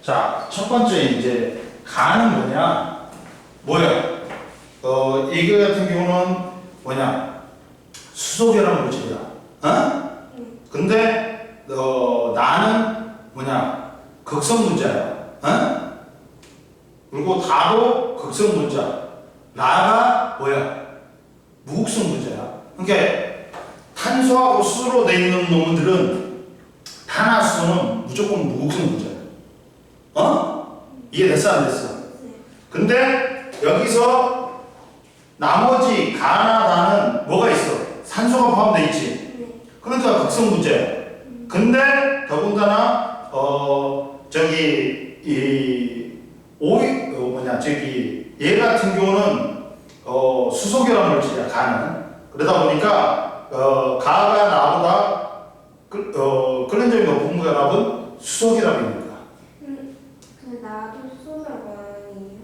자, 첫 번째 이제 가는 뭐야? 이거 같은 경우는 수소결합 물질이야. 근데 나는 극성 분자야. 그리고 다도 극성 분자. 나가 무극성 분자야. 그러니까 탄소하고 수소로 되어 있는 놈들은 탄화수소는 무조건 무극성 분자야. 이해됐어 안 됐어? 근데 여기서 나머지 가나 다는 뭐가 있어? 산소가 포함되어 있지. 그러니까 극성 분자야. 근데 더군다나 얘 같은 경우는 수소결합 물질이야. 가는. 그러다 보니까 가가 나보다 끓는 점이 높은 결합은 수소결합입니다. 근데 나도 수소결합 아니에요?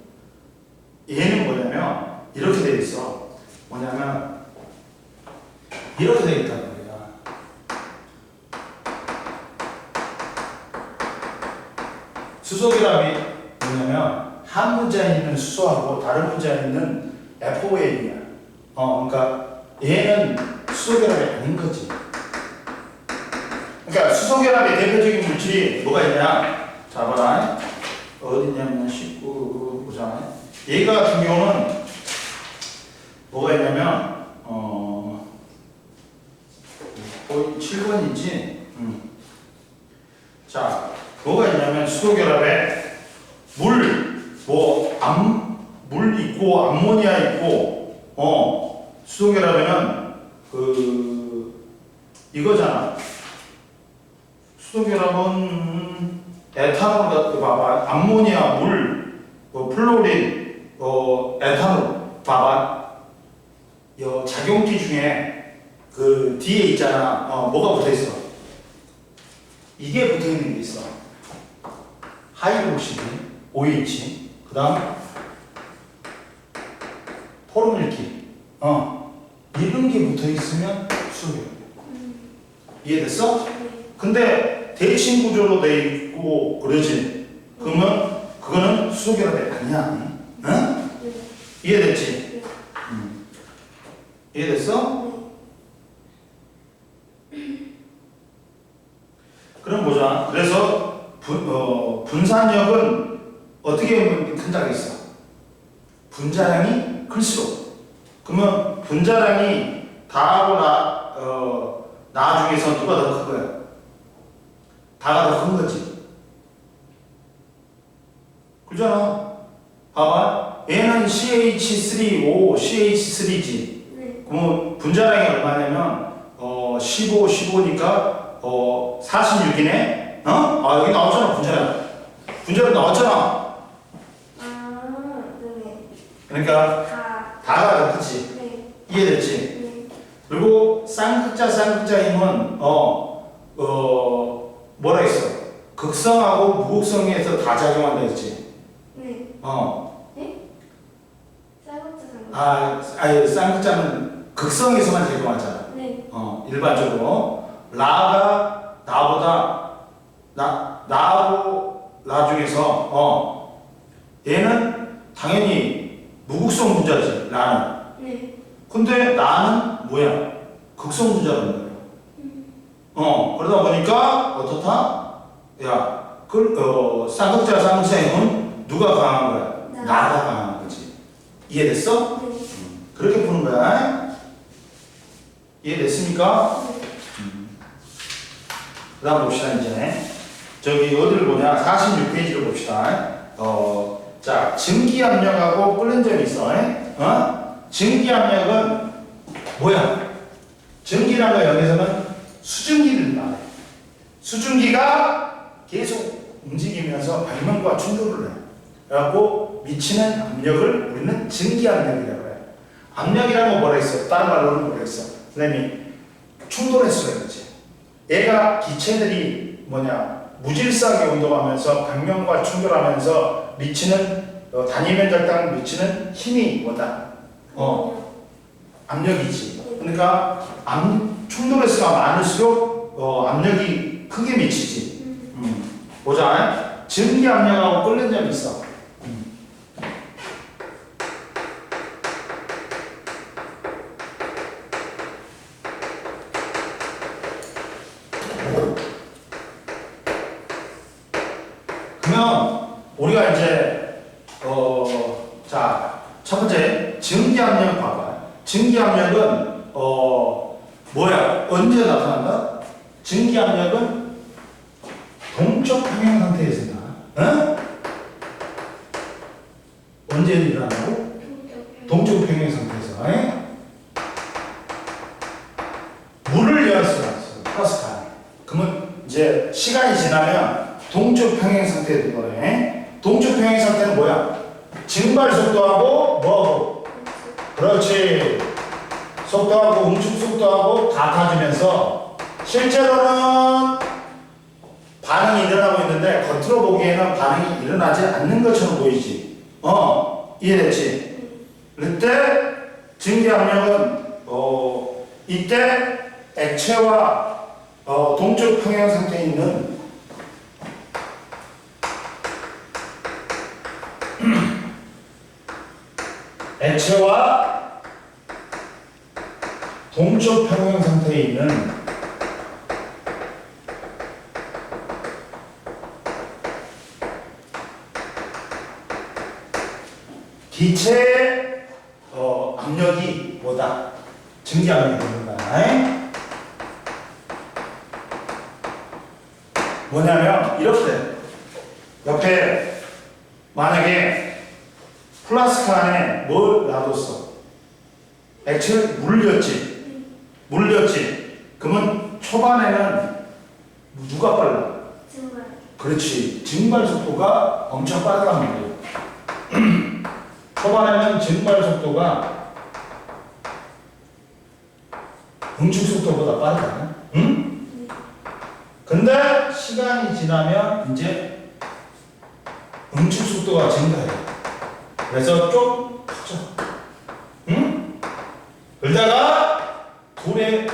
얘는 뭐냐면 이렇게 되어 있어. 이렇게 되어 있단 말이야. 수소결합이 뭐냐면 한 문자에 있는 수소하고 다른 문자에 있는 FOA이야. 그러니까 얘는 수소결합이 아닌 거지. 그러니까 수소결합의 대표적인 물질이 뭐가 있냐? 자, 봐라. 어디냐면 19 보자. 얘가 같은 경우는 뭐가 있냐면 거의 7번이지. 자, 뭐가 있냐면 수소결합에 물 있고 암모니아 있고 수소결합에는 이거잖아. 수소결합은 에탄올 봐봐. 암모니아, 물, 플로린, 에탄올 봐봐. 작용기 중에 뒤에 있잖아. 뭐가 붙어 있어? 이게 붙어 있는 게 있어. 하이드록시드, OH. 그다음 포르밀키. 이런 게 붙어 있으면 수소결합. 이해됐어? 근데 대칭 구조로 돼 있고 그러지. 그러면 그거는 수소결합이 아니야. 응? 이해됐지? 이해됐어? 그럼 보자. 그래서 분산력은 어떻게 보면 큰다고 있어? 분자량이 클수록. 그러면 분자량이 다하고 나 중에서 누가 더 큰 거야? 다가 더 큰 거지. 그잖아. 봐봐. 얘는 CH3O, CH3지. 그러면 분자량이 얼마냐면 15, 15니까 46이네. 여기 나왔잖아. 분자량 나왔잖아. 네. 그러니까 다가 더 크지. 네. 이해됐지? 네. 그리고 쌍극자 힘은 뭐라 했어? 극성하고 무극성에서 다 작용한다 했지. 네. 쌍극자는 극성에서만 작용하잖아. 네. 일반적으로 라가 나하고 나 중에서 얘는 당연히 무극성 분자지. 나는. 네. 근데 나는 뭐야? 극성 분자라는 거야. 그러다 보니까 어떻다? 쌍극자 힘은 누가 강한 거야? 나가 강한 거지. 이해됐어? 네. 그렇게 푸는 거야. 이해됐습니까? 그 다음 봅시다, 이제. 저기, 어디를 보냐? 46페이지를 봅시다. 자, 증기압력하고 끓는 점이 있어. 증기압력은 뭐야? 증기라는 거 여기서는 수증기를 말해. 수증기가 계속 움직이면서 발명과 충돌을 해. 그래갖고 미치는 압력을 우리는 증기압력이라고 해. 압력이라는 거 뭐라 했어? 다른 말로는 뭐라 했어? 선생님이 충돌했어요, 그렇지? 얘가 기체들이 무질서하게 운동하면서 방면과 충돌하면서 미치는 단위 면적당 미치는 힘이 뭐다? 압력이지. 그러니까 충돌 횟수가 많을수록 압력이 크게 미치지. 보자. 증기 압력하고 끓는 점이 있어. 그러면 우리가 이제 자, 첫 번째 증기 압력 봐봐. 증기 압력은 뭐야? 언제 나타난다? 증기 압력은 동적 평형 상태에서 나. 언제 일어나고? 동적 평형 상태에서. 물을 열었어. 플라스카. 그러면 이제 시간이 지나면 동적 평행 상태에 든 거네. 동적 평행 상태는 뭐야? 증발 속도하고 뭐하고? 그렇지. 속도하고 응축 속도하고 같아지면서 실제로는 반응이 일어나고 있는데 겉으로 보기에는 반응이 일어나지 않는 것처럼 보이지. 이해됐지? 그때 증기 압력은 이때 액체와 동적 평행 상태에 있는 액체와 동적 평행 상태에 있는 기체의 압력이 뭐다? 증기 압력이 되는 거야. 뭐냐면 이렇게 옆에 만약에 플라스크 안에 뭘 놔뒀어? 액체를 물렸지. 그러면 초반에는 누가 빨라? 증발. 그렇지. 증발 속도가 엄청 빠르단 말이에요. 초반에는 증발 속도가 응축 속도보다 빠르다. 응? 근데 시간이 지나면 이제 응축 속도가 증가해. 그래서 좀 커져. 응? 그러다가 둘의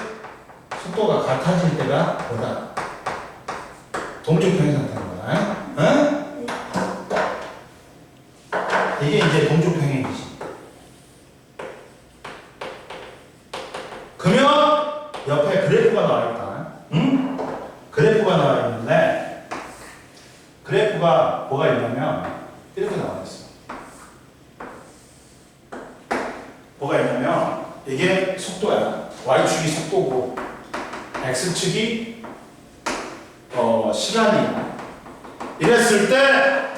속도가 같아질 때가 뭐다? 동적 평행 상태인 거야. 응? 이게 이제 동적 평행이지. 그러면 옆에 그래프가 나와 있다. 응? 그래프가 나와 있는데 그래프가 뭐가 있냐면 이렇게 나와 있어. 뭐가 있냐면 이게 속도야. y축이 속도고 x축이 시간이야. 이랬을 때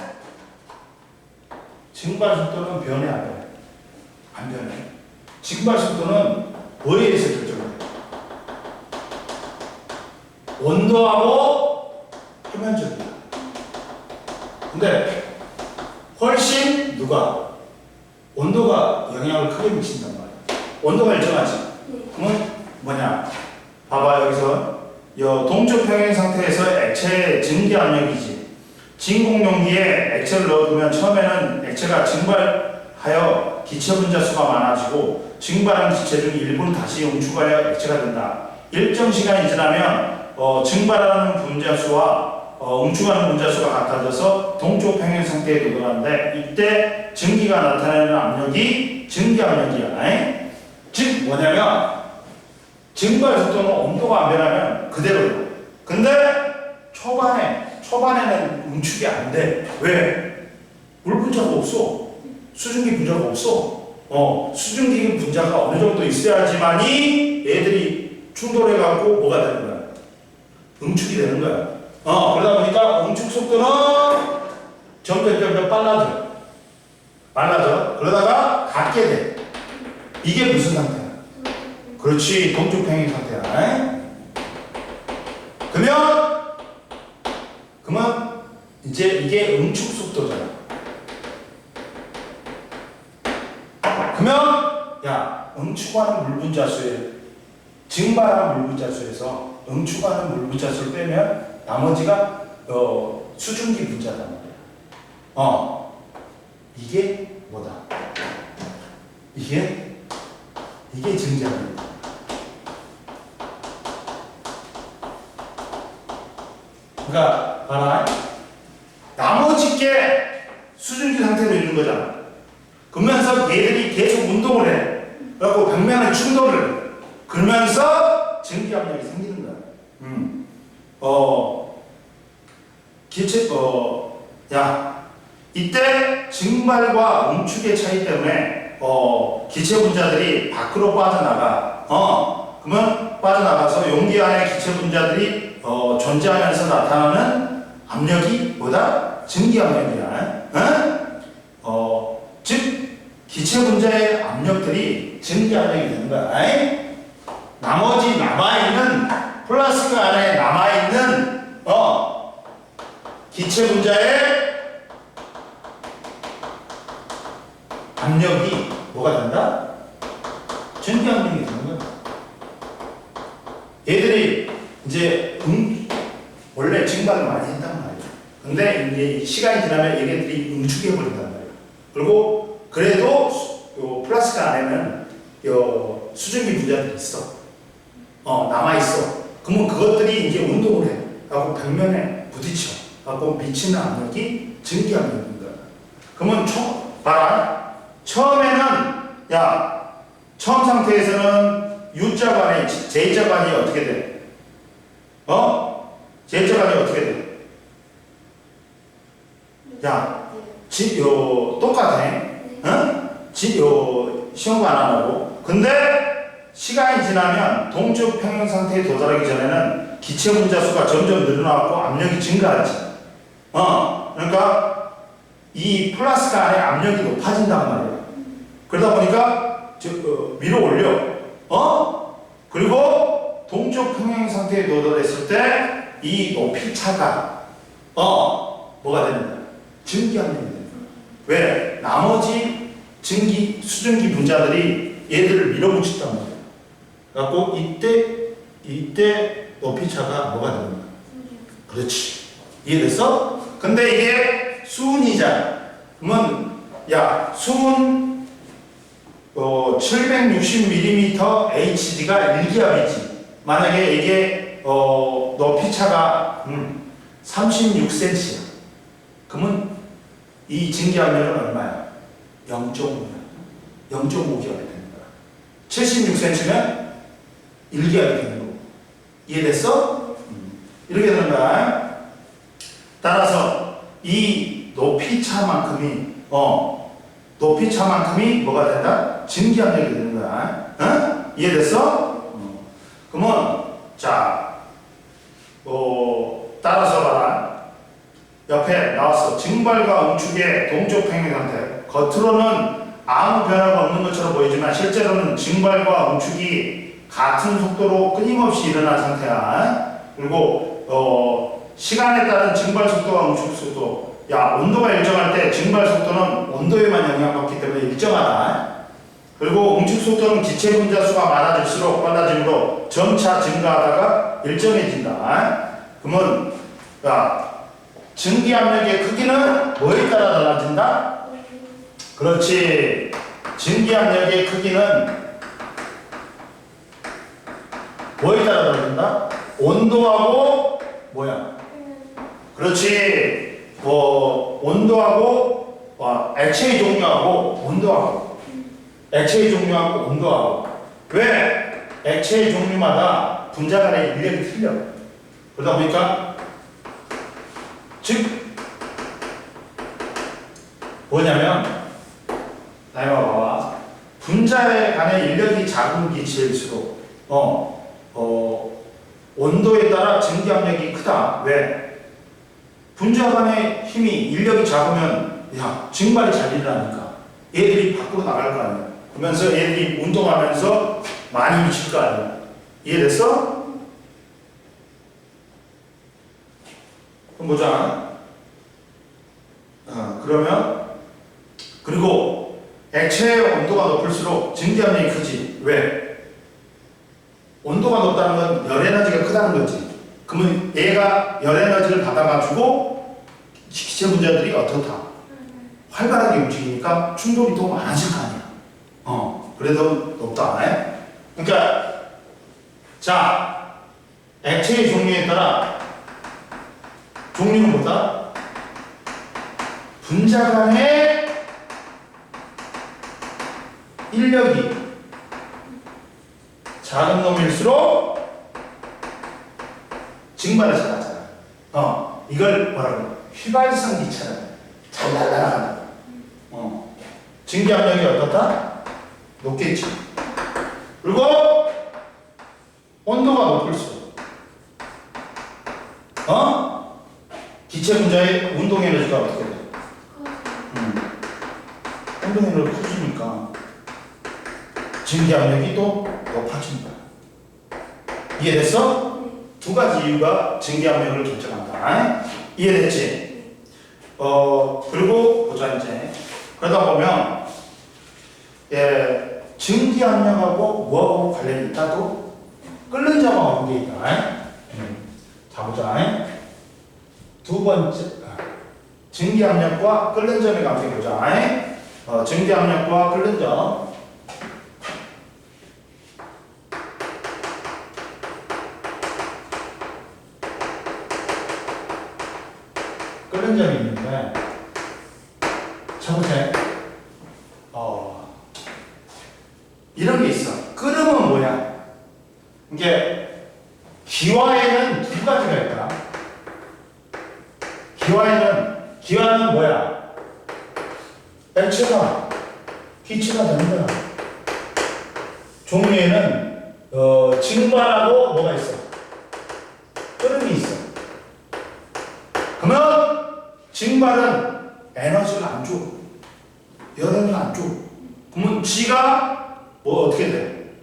증발 속도는 변해 안 변해? 안 변해. 증발 속도는 뭐에 의해서 결정돼? 온도하고 표면적이야. 근데 훨씬 누가? 온도가 영향을 크게 미친단 말이야. 온도가 일정하지. 그러면 뭐냐? 봐봐 여기서 동적 평행 상태에서 액체의 증기 압력이지. 진공용기에 액체를 넣어두면 처음에는 액체가 증발하여 기체 분자 수가 많아지고 증발한 기체 중 일부는 다시 응축하여 액체가 된다. 일정 시간이 지나면 증발하는 분자 수와 응축하는 분자 수가 같아져서 동적 평행 상태에 도달하는데 이때 증기가 나타내는 압력이 증기 압력이야. 즉 뭐냐면 증발 속도는 온도가 안 변하면 그대로야. 근데 초반에는 응축이 안 돼. 왜? 물 분자가 없어. 수증기 분자가 없어. 수증기 분자가 어느 정도 있어야지만이 얘들이 충돌해갖고 뭐가 되는 거야? 응축이 되는 거야. 그러다 보니까 응축 속도는 점점 빨라져. 그러다가 같게 돼. 이게 무슨 상태야? 그렇지. 동적 평행 상태야. 그러면 이제 이게 응축 속도잖아. 그러면 야, 응축하는 물 분자 수에 증발한 물 분자 수에서 응축하는 물 분자 수를 빼면 나머지가 수증기 분자단 말이야. 이게 뭐다? 이게 증자입니다. 그러니까 봐라. 나머지 게 수증기 상태로 있는 거잖아. 그러면서 얘들이 계속 운동을 해. 그래갖고 벽면에 충돌을 해. 그러면서 증기 압력이 생기는 거야. 이때 증발과 응축의 차이 때문에 기체 분자들이 밖으로 빠져나가. 그러면 빠져나가서 용기 안에 기체 분자들이 존재하면서 나타나는 압력이 뭐다? 증기 압력이야. 즉 기체 분자의 압력들이 증기 압력이 되는 거야. 나머지 남아있는 플라스틱 안에 남아있는 기체 분자의 압력이 뭐가 된다? 증기 압력이 되는 거야. 얘들이 이제 원래 증발을 많이 했단 말이야. 근데 이제 시간이 지나면 얘네들이 응축해 버린단 말이야. 그리고 그래도 요 플라스틱 안에는 요 수증기 분자들이 있어. 남아 있어. 그러면 그것들이 이제 운동을 해. 하고 벽면에 부딪혀. 하고 미치는 압력이 증기 압력인 거야. 그러면 봐라. 처음에는 처음 상태에서는 U자관이 J자관이 어떻게 돼? J자관이 어떻게 돼? 똑같아. 시험관 안 하고. 근데 시간이 지나면 동쪽 평형 상태에 도달하기 전에는 기체 분자 수가 점점 늘어나고 압력이 증가하지. 그러니까 이 플라스틱 안에 압력이 높아진단 말이에요. 그러다 보니까 위로 올려. 그리고 동쪽 평행 상태에 도달했을 때 이 높이 차가 뭐가 됩니다. 증기 압력이 됩니다. 왜? 나머지 수증기 분자들이 얘들을 밀어붙였단 말이에요. 그래갖고 이때 높이 차가 뭐가 되는 거야? 그렇지. 이해됐어? 근데 이게 수은이잖아. 그러면 수은 760mm HG가 1기압이지. 만약에 이게 높이 차가 36cm야. 그러면 이 증기 압력은 얼마야? 0.5야. 0.5기압이 되는 거야. 76cm면 1기압이 되는 거고. 이해됐어? 이렇게 되는 거야. 따라서 이 높이 차만큼이 뭐가 된다? 증기 압력이 되는 거야. 이해됐어? 그러면 따라서 봐라. 옆에 나왔어. 증발과 응축의 동쪽 평행 상태. 겉으로는 아무 변화가 없는 것처럼 보이지만 실제로는 증발과 응축이 같은 속도로 끊임없이 일어난 상태야. 그리고 시간에 따른 증발 속도와 응축 속도. 온도가 일정할 때 증발 속도는 온도에만 영향받기 때문에 일정하다. 그리고 응축 속도는 기체 분자 수가 많아질수록 빨라지므로 점차 증가하다가 일정해진다. 그러면 증기 압력의 크기는 뭐에 따라 달라진다? 그렇지. 증기 압력의 크기는 뭐에 따라 달라진다? 온도하고 뭐야? 그렇지. 온도하고 액체의 종류하고 온도하고 왜? 액체의 종류마다 분자 간의 인력이 틀려. 그러다 보니까 즉 뭐냐면 봐봐. 분자에 간의 인력이 작은 기체일수록 온도에 따라 증기 압력이 크다. 왜? 분자 간의 힘이 인력이 작으면 증발이 잘 일어나니까 얘들이 밖으로 나갈 거 아니야. 그러면서 얘들이 운동하면서 많이 미칠 거 아니야. 이해됐어? 그럼 보자. 그러면 그리고 액체의 온도가 높을수록 증기 압력이 크지. 왜? 온도가 높다는 건 열 에너지가 크다는 거지. 그러면 얘가 열 에너지를 받아가지고 기체 분자들이 어떻다? 활발하게 움직이니까 충돌이 더 많아질 거 아니야. 그래서 높다. 그러니까 액체의 종류에 따라 종류는 뭐다? 분자 간의 인력이 작은 놈일수록 증발을 잘하잖아. 이걸 뭐라고? 휘발성 기체는 잘 날아간다. 증기압력이 어떻다? 높겠지. 그리고 온도가 높을수록 기체 분자의 운동 에너지가 어떻게 돼? 운동 에너지가 커지니까 증기압력이 또 높아진다. 이해됐어? 두 가지 이유가 증기압력을 결정한다. 이해됐지? 그리고 보자 이제. 그러다 보면 증기압력하고 뭐하고 관련이 있다도 끓는 점하고 관계 있다. 자 보자. 두 번째 증기압력과 끓는 점의 관계 보자. 증기압력과 끓는 점. 끓는 점이 있는데 첫 번째 이런 게 있어. 끓음은 뭐야? 이게 기화에는 두 가지가 있다. 기화는 뭐야? 액체가 기체가 되는 거야. 종류에는 증발하고 뭐가 있어? 끓음이 있어. 그러면 증발은 에너지를 안 줘. 열을 안 줘. 그러면 지가 뭐 어떻게 돼?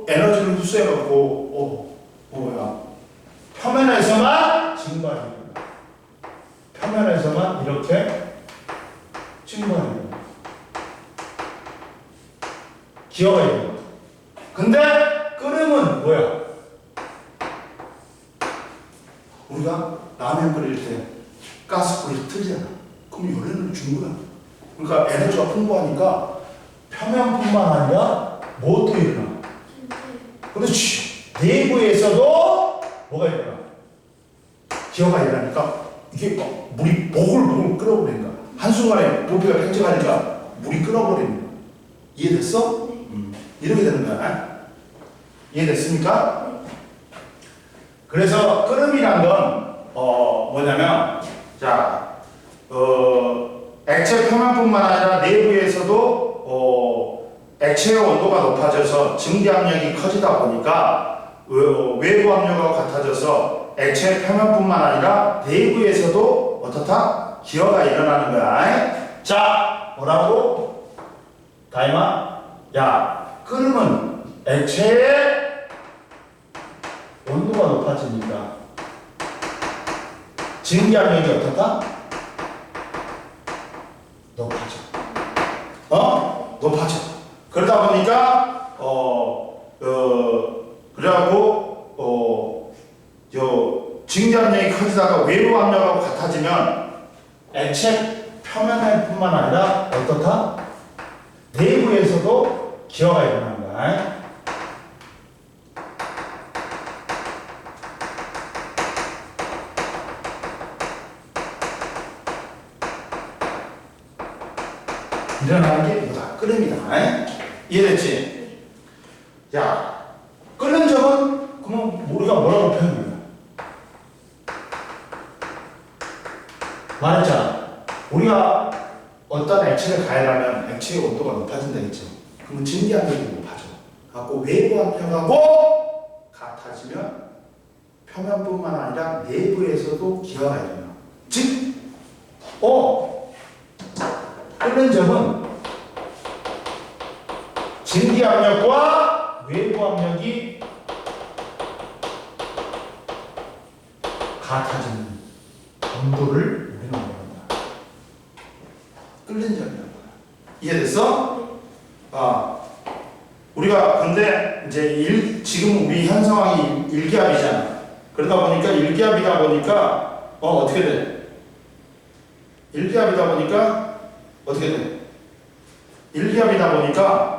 에너지를 흡수해갖고 뭐야? 표면에서만 증발이 된다. 표면에서만 이렇게 증발이 된다. 기어가 있는 거야. 근데 끓음은 뭐야? 우리가 라면 끓일 때 가스불을 틀잖아. 그럼 열을 준 거야. 그러니까 에너지가 풍부하니까 표면뿐만 아니라 뭐도 일어나. 그렇지. 내부에서도 뭐가 일어나? 기어가 일어나니까 이게 막 물이 보글보글 끓어버리는 거야. 한순간에 부피가 팽창하니까 물이 끓어버리는 거야. 이해됐어? 이렇게 되는 거야. 이해됐습니까? 그래서 끓음이란 건 뭐냐면 액체 표면뿐만 아니라 내부에서도 액체의 온도가 높아져서 증기압력이 커지다 보니까 외부 압력하고 같아져서 액체 표면뿐만 아니라 내부에서도 어떻다? 기어가 일어나는 거야. 자, 뭐라고? 다이마? 야, 끓으면 액체의 온도가 높아지니까 증기압력이 어떻다? 높아져. 높아져. 그러다 보니까 그래갖고 증기압력이 커지다가 외부 압력하고 같아지면 액체 표면뿐만 아니라 어떻다? 내부에서도 기어가 일어나는 거야. 일어나는 게 뭐다? 끓음이다. 이해됐지? 야, 끓는 점은 그러면 우리가 뭐라고 표현해요? 말했잖아. 우리가 어떤 액체를 가열하면 액체의 온도가 높아진다 했죠. 그러면 증기압력이 높아져. 갖고 외부 압력하고 같아지면 표면뿐만 아니라 내부에서도 기어가 일어나. 즉, 끓는 점은 증기압력과 외부 압력이 같아지는 온도를 우리는 말한다. 끓는 점이라는 거야. 이해됐어? 우리가 근데 이제 지금 우리 현 상황이 일기압이잖아. 그러다 보니까 일기압이다 보니까 어떻게 돼? 일기압이다 보니까 어떻게 돼? 일기압이다 보니까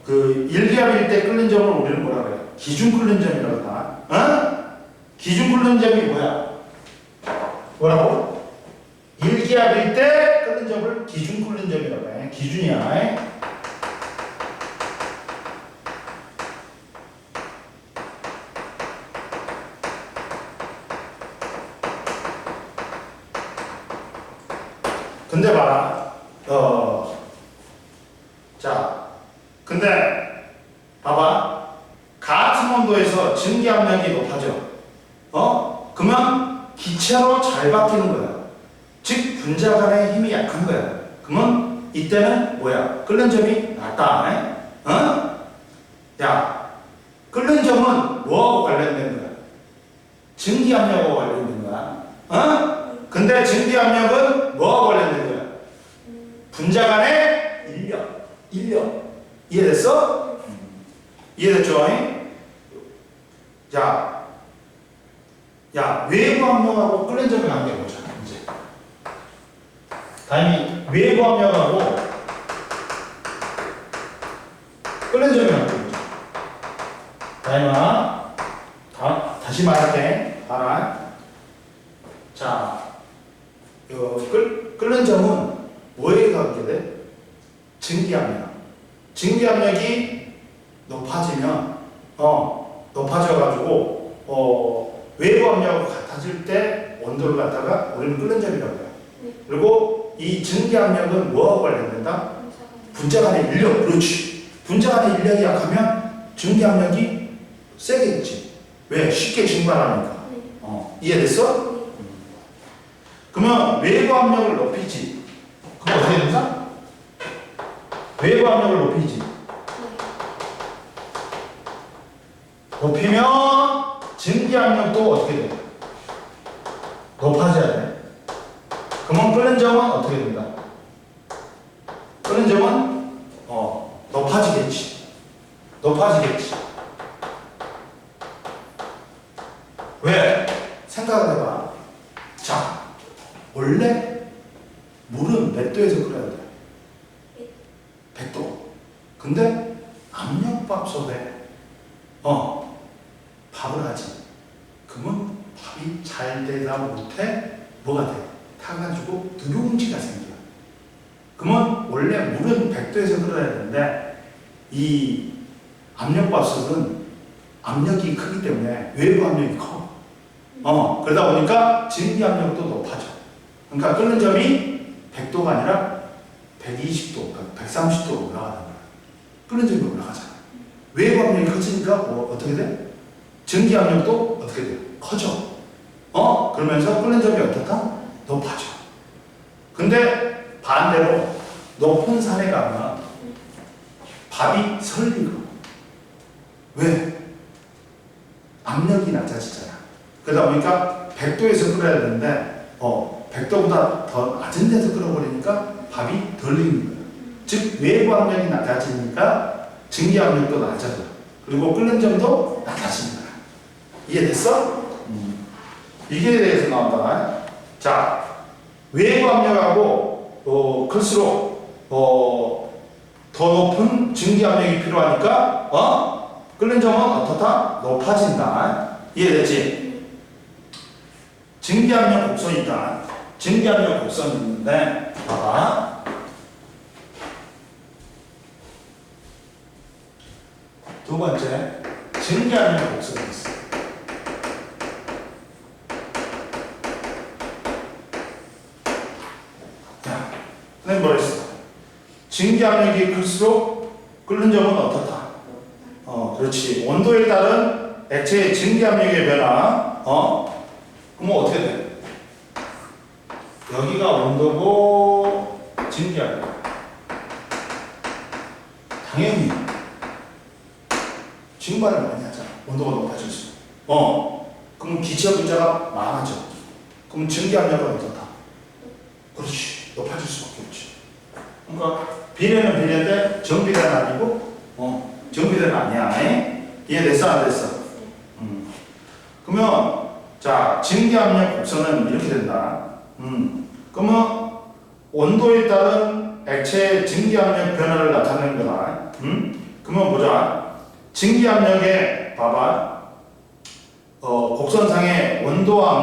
그 일기압일 때 끓는 점을 우리는 뭐라 그래? 기준 끓는 점이라고 하나? 기준 끓는 점이 뭐야? 뭐라고? 증기압일 때 끓는 점을 기준 끓는 점이라고 해. 기준이야. 근데 봐라. 자, 근데 봐봐. 같은 온도에서 증기압력이 높아져. 그러면 기체로 잘 바뀌는 거야. 즉 분자 간의 힘이 약한 거야. 그러면 이때는 뭐야? 끓는 점이 낮다. 야, 끓는 점은 뭐하고 관련된 거야? 증기압력하고 관련된 거야. 근데 증기압력은 뭐하고 관련된 거야? 분자 간의 인력. 이해됐어? 이해됐죠? 야, 외부 압력하고 끓는 점의 관계 보자. 이제 다음이 외부 압력하고 끓는 점의 관계 보자. 다음아, 다시 말할게. 봐라. 자, 끓는 점은 뭐에 관계돼? 증기압력. 증기압력이 높아지면 높아져가지고 외부 압력하고 같아질 때 온도를 갖다가 우리는 끓는 점이라고 해요. 그리고 이 증기압력은 뭐하고 관련된다? 분자 간의 인력. 그렇지. 분자 간의 인력이 약하면 증기압력이 세겠지. 왜? 쉽게 증발하니까. 이해됐어? 그러면 외부 압력을 높이지. 그럼 어떻게 된다? 외부 압력을 높이지. 높이면 증기압력도 어떻게 돼? 높아져야 돼. 그러면 끓는 점은 어떻게 된다? 끓는 점은 높아지겠지. 왜? 생각을 해봐. 자, 원래 물은 몇 도에서 끓여야 돼? 100도. 근데 압력밥솥에 밥을 하지. 그러면 밥이 잘 되다 못해 뭐가 돼? 타가지고 누룽지가 생겨. 그러면 원래 물은 100도에서 끓여야 되는데 이 압력밥솥은 압력이 크기 때문에 외부 압력이 커. 그러다 보니까 증기압력도 높아져. 그러니까 끓는 점이 100도가 아니라 120도, 130도로 올라가는 거야. 끓는 점이 올라가잖아. 외부 압력이 커지니까 어떻게 돼? 증기압력도 어떻게 돼? 커져. 그러면서 끓는 점이 어떻다? 높아져. 근데 반대로 높은 산에 가면 밥이 설리고. 왜? 압력이 낮아지잖아. 그러다 보니까 100도에서 끓여야 되는데 100도보다 더 낮은 데서 끓여버리니까 밥이 덜 익는 거야. 즉 외부 압력이 낮아지니까 증기압력도 낮아져. 그리고 끓는 점도 낮아지는 거야. 이해됐어? 이게 대해서 나온다. 자, 외부 압력하고 클수록 더 높은 증기압력이 필요하니까 끓는 점은 어떻다? 높아진다. 이해됐지? 증기압력 곡선이 있다. 증기압력 곡선이 있는데 봐봐. 두 번째, 증기압력 곡선이 있어. 자, 선생님 뭐라 했어? 증기압력이 클수록 끓는 점은 어떻다? 그렇지. 온도에 따른 액체의 증기압력의 변화. 그럼 어떻게 돼? 여기가 온도고 증기압력. 당연히 증발을 많이 하잖아. 온도가 높아질수록. 그럼 기체 분자가 많아져. 그럼 증기압력은 어떻다? 그렇지. 높아질 수밖에 없지. 그러니까 비례는 비례인데 정비례는 아니고 정비례는 아니야. 이해됐어? 안 됐어? 그러면 자, 증기압력 곡선은 이렇게 된다. 그러면 온도에 따른 액체의 증기압력 변화를 나타내는 거다. 그러면 보자. 증기압력에 봐봐. 곡선상의 온도와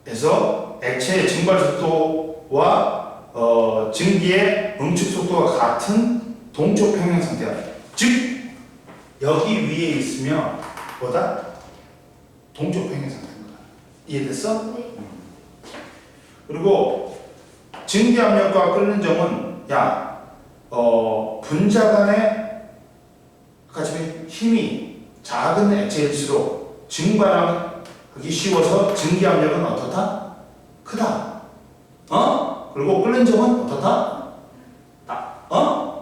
압력에서 액체의 증발 속도와 증기의 응축 속도가 같은 동쪽 평행 상태야. 즉 여기 위에 있으면 뭐다? 동쪽 평행 상태인 거야. 이해됐어? 네. 그리고 증기 압력과 끓는 점은 분자 간의 같이 힘이 작은 액체일수록 증발하기 쉬워서 증기 압력은 어떻다? 크다. 그리고 끓는 점은 어떻다? 봐봐.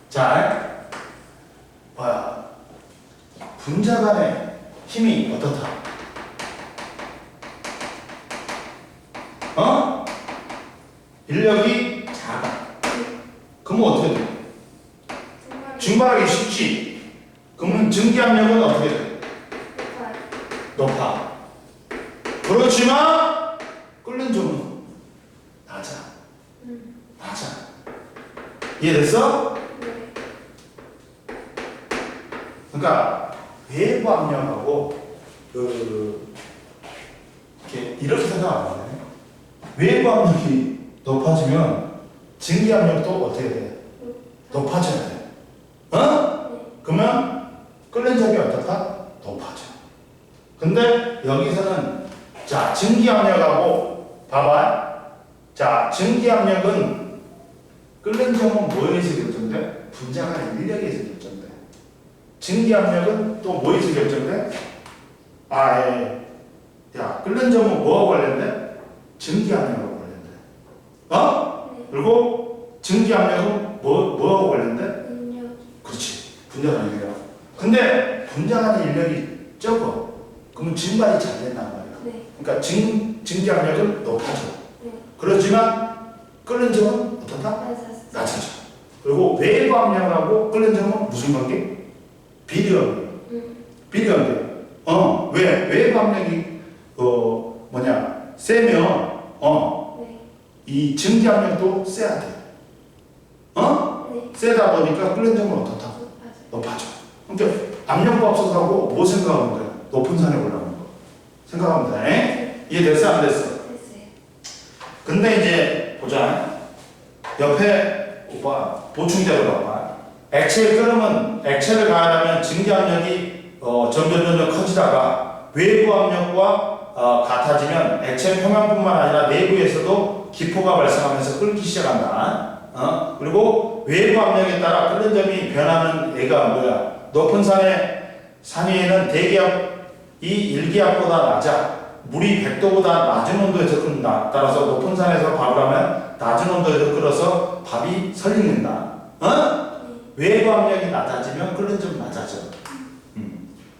자, 뭐야? 분자 간의 힘이 어떻다? 인력이 작아. 그러면 어떻게 돼? 증발하기 쉽지. 그러면 증기 압력은 어떻게 돼? 높아. 그렇지만 끓는 점은 낮아. 낮아. 이해됐어? 네. 그러니까 외부 압력하고 이렇게 생각하면 돼. 외부 압력이 높아지면 증기 압력도 어떻게 돼? 높아져야 돼. 그러면 끓는 점이 어떨까? 높아져. 근데 여기서는 자 증기 압력하고 봐봐. 자 증기 압력은 끓는 점은 뭐에서 결정돼? 분자 간의 인력에서 결정돼. 증기 압력은 또 뭐에서 결정돼? 야 끓는 점은 뭐하고 관련돼? 증기 압력하고 관련돼. 그리고 증기 압력은 뭐하고 관련돼? 인력. 그렇지. 분자 간의 인력. 근데 분자 간의 인력이 적어. 그러면 증발이 잘 된단 말이야. 네. 그러니까 증기 압력은 높아져. 네. 그렇지만 끓는 점은 어떻다? 낮아져. 그리고 외부 압력하고 끓는 점은 무슨 관계? 비례관계. 비례관계. 왜? 외부 압력이 세면 네. 이 증기 압력도 세야 돼. 네. 세다 보니까 끓는 점은 어떻다? 높아져. 그러니까 압력과 없어서하고 뭐 생각하면 돼? 높은 산에 올라가는 거. 생각하면 돼. 이해됐어? 안 됐어? 됐어요. 근데 이제 보자. 옆에 오빠 보충제로 봐봐. 액체를 끓으면 액체를 가하려면 증기 압력이 점점 커지다가 외부 압력과 같아지면 액체 표면뿐만 아니라 내부에서도 기포가 발생하면서 끓기 시작한다. 그리고 외부 압력에 따라 끓는 점이 변하는 애가 뭐야? 높은 산 위에는 대기압이 1기압보다 낮아. 물이 100도보다 낮은 온도에서 끓는다. 따라서 높은 산에서 밥을 하면 낮은 온도에서 끓어서 밥이 설익는다. 외부 압력이 낮아지면 끓는 점 낮아져.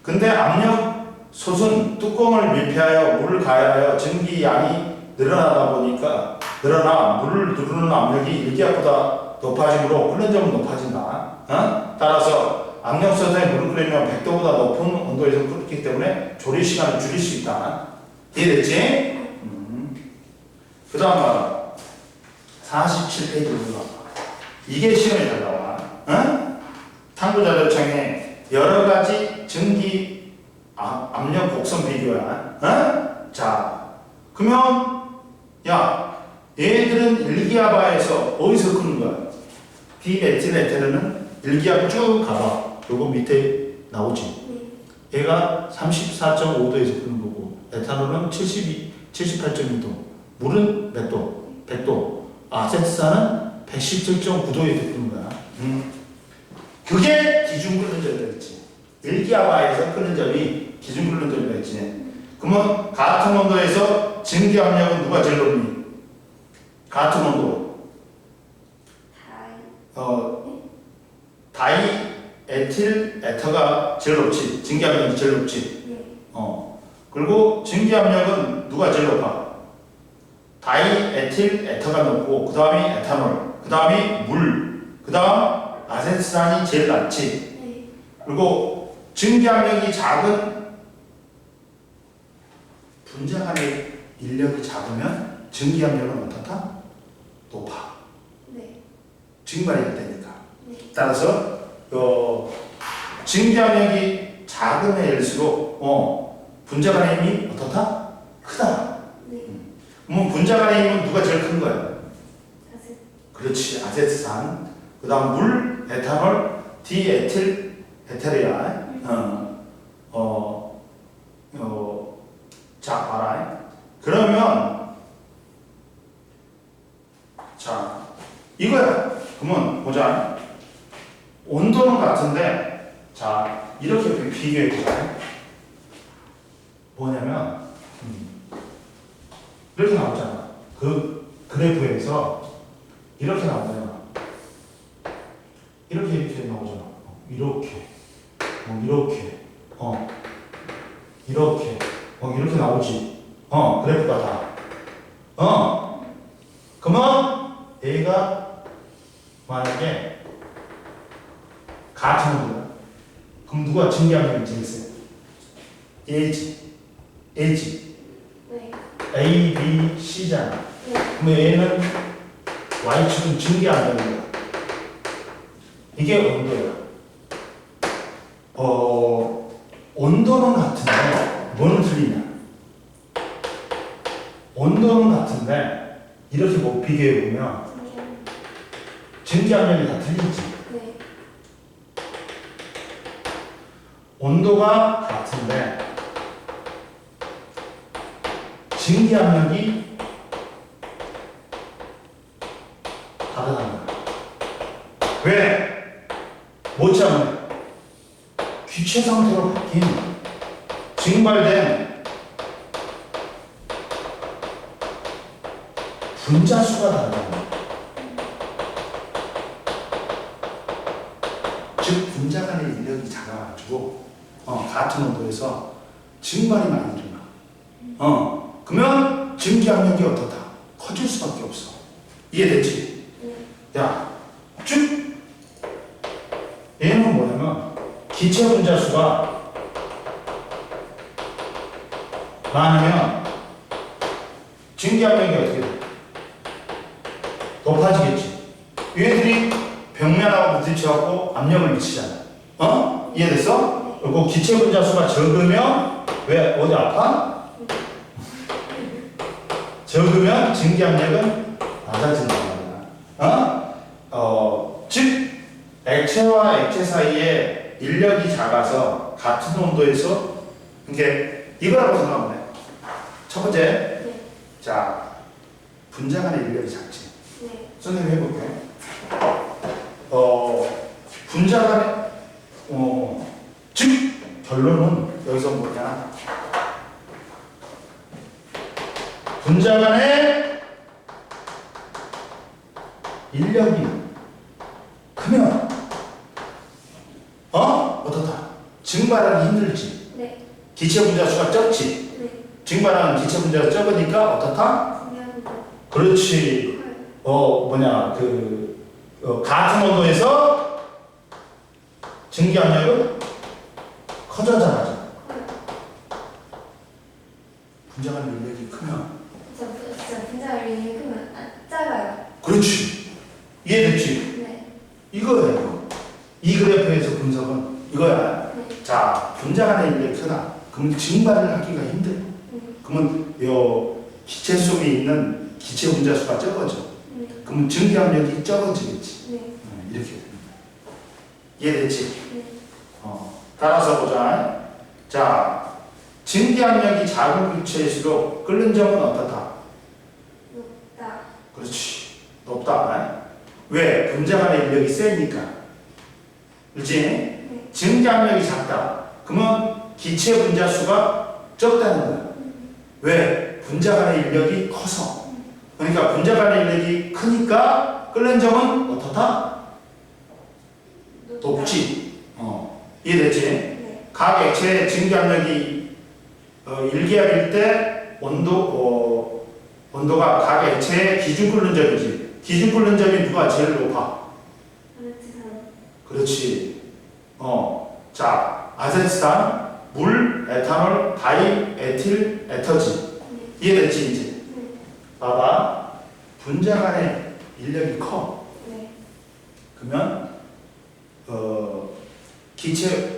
근데 압력 솥은 뚜껑을 밀폐하여 물을 가열하여 증기 양이 늘어나다 보니까 물을 누르는 압력이 1기압보다 높아지므로 끓는 점은 높아진다. 따라서 압력솥에 물을 끓이면 100도보다 높은 온도에서 끓기 때문에 조리 시간을 줄일 수 있다. 이해됐지? 그 다음 47페이지 올라와. 이게 시험에 잘 나와. 탐구자료창에 여러 가지 증기 압력 곡선 비교야. 자, 그러면 얘들은 1기압하에서 어디서 끄는 거야? 디메틸 에테르는 1기압 쭉 가봐. 요거 밑에 나오지. 얘가 34.5도에서 끄는 거고, 에탄올은 78.2도, 물은 몇 도? 100도. 아세트산은 117.9도에 끄는 거야. 그게 기준 끓는 점이라고 했지. 1기압하에서 끓는 점이 기준 끓는 점이라고 했지. 그러면 같은 온도에서 증기 압력은 누가 제일 높니? 같은 온도. 다이에틸 에터가 제일 높지. 증기 압력이 제일 높지. 그리고 증기 압력은 누가 제일 높아? 다이에틸 에터가 높고, 그 다음이 에탄올, 그 다음이 물, 그 다음 아세트산이 제일 낮지. 그리고 증기 압력이 작은 분자 간의 인력이 작으면 증기 압력은 어떻다? 높아. 증발이 되니까. 따라서 증기 압력이 작은 애일수록 분자 간의 힘이 어떻다? 크다. 네. 그러면 분자 간의 힘은 누가 제일 큰 거야? 다섯. 그렇지. 아세트산. 그 다음 물, 에탄올, 디에틸, 에테르야. 자, 봐라. 그러면, 자, 이거야. 그러면, 보자. 온도는 같은데, 자, 이렇게 비교해보자. 뭐냐면, 이렇게 나오잖아. 그 그래프에서 이렇게 나오잖아. 이렇게 나오잖아. 이렇게, 이렇게, 이렇게, 이렇게 나오지. 그래프가 다. 그러면 A가 만약에 같은 온도야. 그럼 누가 증기압력이 제일 세? A지. A지. 네. A, B, C잖아. 네. 그럼 얘는 Y축은 증기압력이야. 이게 온도야. 온도는 같은데 뭐는 틀리냐? 온도는 같은데 이렇게 뭐 비교해보면 증기압력이 다 틀리지. 네. 온도가 같은데 증기압력이 다르다는 거야. 왜? 뭐냐면 기체 상태로 바뀐 증발된 분자수가 다르다는 거야. 즉 분자 간의 인력이 작아가지고 같은 온도에서 증발이 많이 일어나. 그러면 증기압력이 어떻다? 커질 수밖에 없어. 이해됐지? 네. 야, 쭉 얘는 뭐냐면 기체 분자수가 많으면 증기압력이 어떻게 돼? 높아지겠지. 얘들이 벽면하고 부딪혀갖고 압력을 미치잖아. 이해됐어? 그리고 기체 분자수가 적으면 왜 어디 아파? 적으면 증기압력은 낮아진다는 거야. 즉 액체와 액체 사이에 인력이 작아서 같은 온도에서 이게 이거라고 생각하면 돼. 첫 번째, 네. 자 분자 간의 인력이 작지. 네. 선생님 해볼게. 분자 간의 즉 결론은 여기서 뭐냐? 분자 간의 인력이 크면 어떻다? 증발하기 힘들지. 네. 기체 분자수가 적지. 네. 증발하는 기체 분자가 적으니까 어떻다? 중요한 거. 그렇지. 같은 온도에서 증기압력은 커져나가죠. 커요. 분자 간의 인력이 크면. 진짜 분자를 읽으면 작아요. 그렇지. 이해됐지? 네. 이거예요. 이 그래프에서 분석은 이거야. 네. 자, 분자 간의 인력이 크다. 그럼 증발을 하기가 힘들어. 그러면 요 기체 속에 있는 기체 분자수가 적어져. 네. 그러면 증기압력이 적어지겠지. 네. 이렇게 됩니다. 이해됐지? 네. 따라서 보자. 자, 증기압력이 작은 기체일수록 끓는 점은 어떻다? 높다. 그렇지. 높다. 왜? 분자 간의 인력이 세니까. 그렇지? 네. 증기압력이 작다. 그러면 기체 분자수가 적다는 거야. 왜? 분자 간의 인력이 커서. 그러니까 분자 간의 인력이 크니까 끓는 점은 어떻다? 높지. 이해됐지? 네. 각 액체의 증기압력이 1기압일 때 온도가 각 액체의 기준 끓는 점이지. 기준 끓는 점이 누가 제일 높아? 아르티산. 그렇지. 자, 아세트산, 물, 에탄올, 다이, 에틸, 에터지. 네. 이해됐지 이제? 네. 봐봐. 분자 간의 인력이 커. 네. 그러면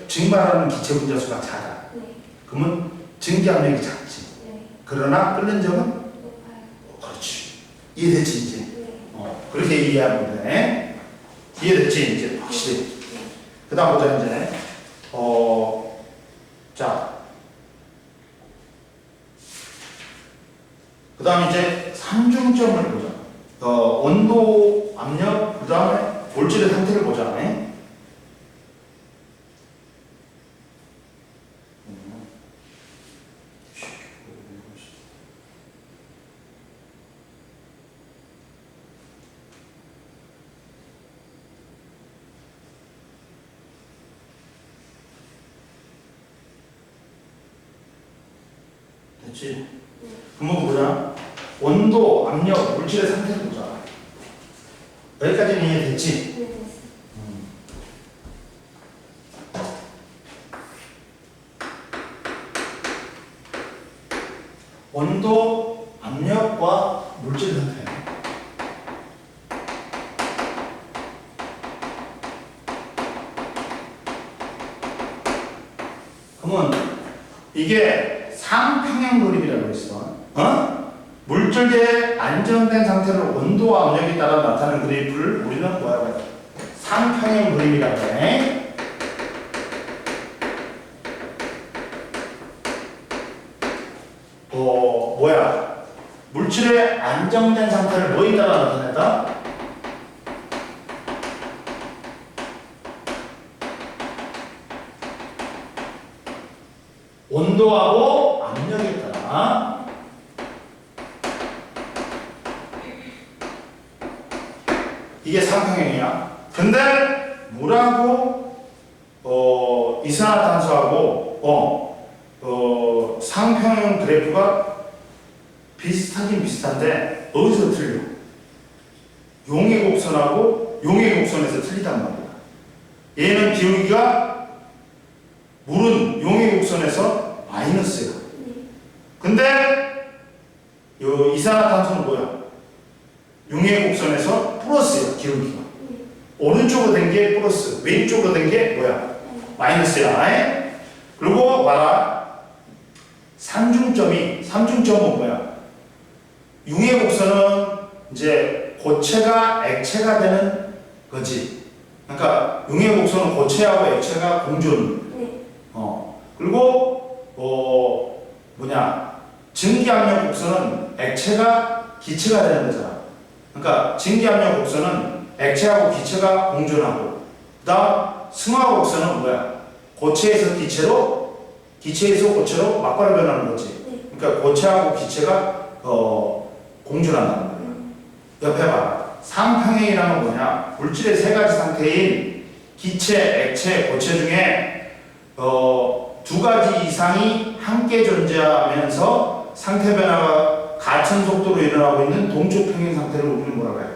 증발하는 기체 분자수가 작아. 네. 그러면 증기 압력이 작지. 네. 그러나 끓는 점은 높아요. 그렇지. 이해됐지 이제? 네. 그렇게 이해하면 돼. 이해됐지 이제 확실히. 네. 그다음 보자 이제. 자. 그다음 이제 삼중점을 보자. 온도, 압력, 그다음에 물질의 상태를 보자. 됐지? 그럼 보자. 온도, 압력, 물질의 상태를 보자. 여기까지는 이해됐지? 네. 됐어. 온도, 압력과 물질 상태. 그러면 이게 상평형 그림이라고 했어. 물질계의 안정된 상태를 온도와 압력에 따라 나타나는 그래프를 우리는 뭐라고 해? 상평형 그림이라고 해. 물질의 안정된 상태를 뭐에 따라 나타낸다? 온도하고 압력에 따라. 이게 상평형이야. 근데 물하고 이산화탄소하고 상평형 그래프가 비슷하긴 비슷한데 어디서 틀려? 용의 곡선하고 용의 곡선에서 틀리단 말이야. 얘는 기울기가 물은 용의 곡선에서 마이너스야. 근데 요 이산화탄소는 뭐야? 용의 곡선에서 플러스야. 기울기가 오른쪽으로 된 게 플러스, 왼쪽으로 된 게 뭐야? 마이너스야. 그리고 봐라. 삼중점은 뭐야? 융의 곡선은 이제 고체가 액체가 되는 거지. 그러니까 융의 곡선은 고체하고 액체가 공존. 그리고 증기압력 곡선은 액체가 기체가 되는 거잖아. 그러니까 증기압력 곡선은 액체하고 기체가 공존하고, 그다음 승화 곡선은 뭐야? 고체에서 기체로, 기체에서 고체로 막바로 변하는 거지. 그러니까 고체하고 기체가 공존한다는 거야. 옆에 봐. 상평형이라는 건 뭐냐? 물질의 세 가지 상태인 기체, 액체, 고체 중에 두 가지 이상이 함께 존재하면서 상태 변화가 같은 속도로 일어나고 있는 동쪽 평행 상태를 우리는 뭐라고 해?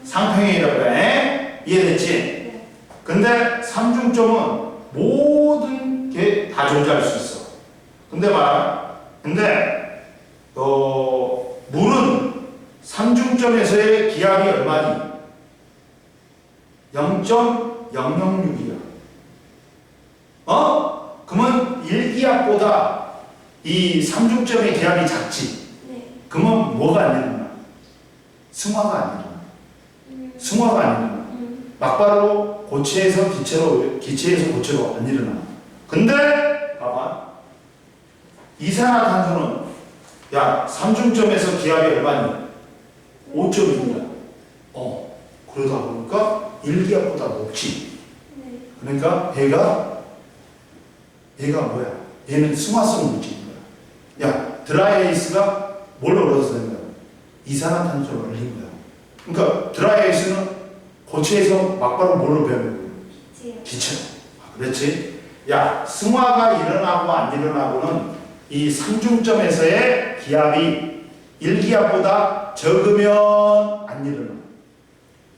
상평형이라고 해. 이해됐지? 근데 삼중점은 모든 게 다 존재할 수 있어. 근데 물은 삼중점에서의 기압이 얼마니? 0.006이야. 그러면 1기압보다 이 삼중점의 기압이 작지? 그러면 뭐가 안 일어나? 승화가 안 일어나. 승화가 안 일어나. 막바로 고체에서 기체로, 기체에서 고체로 안 일어나. 근데 봐봐. 이산화탄소는 야, 삼중점에서 기압이 얼마니? 5.2야. 그러다 보니까 1기압보다 높지. 그러니까 얘가 뭐야? 얘는 승화성 물질인 거야. 야, 드라이아이스가 뭘 얻어서 된 거야? 이산화탄소를 흘린 거야. 그러니까 드라이아이스는 고체에서 막바로 뭘로 변하는 거야? 기체로. 그렇지? 야, 승화가 일어나고 안 일어나고는 이 삼중점에서의 기압이 1기압보다 적으면 안 일어나.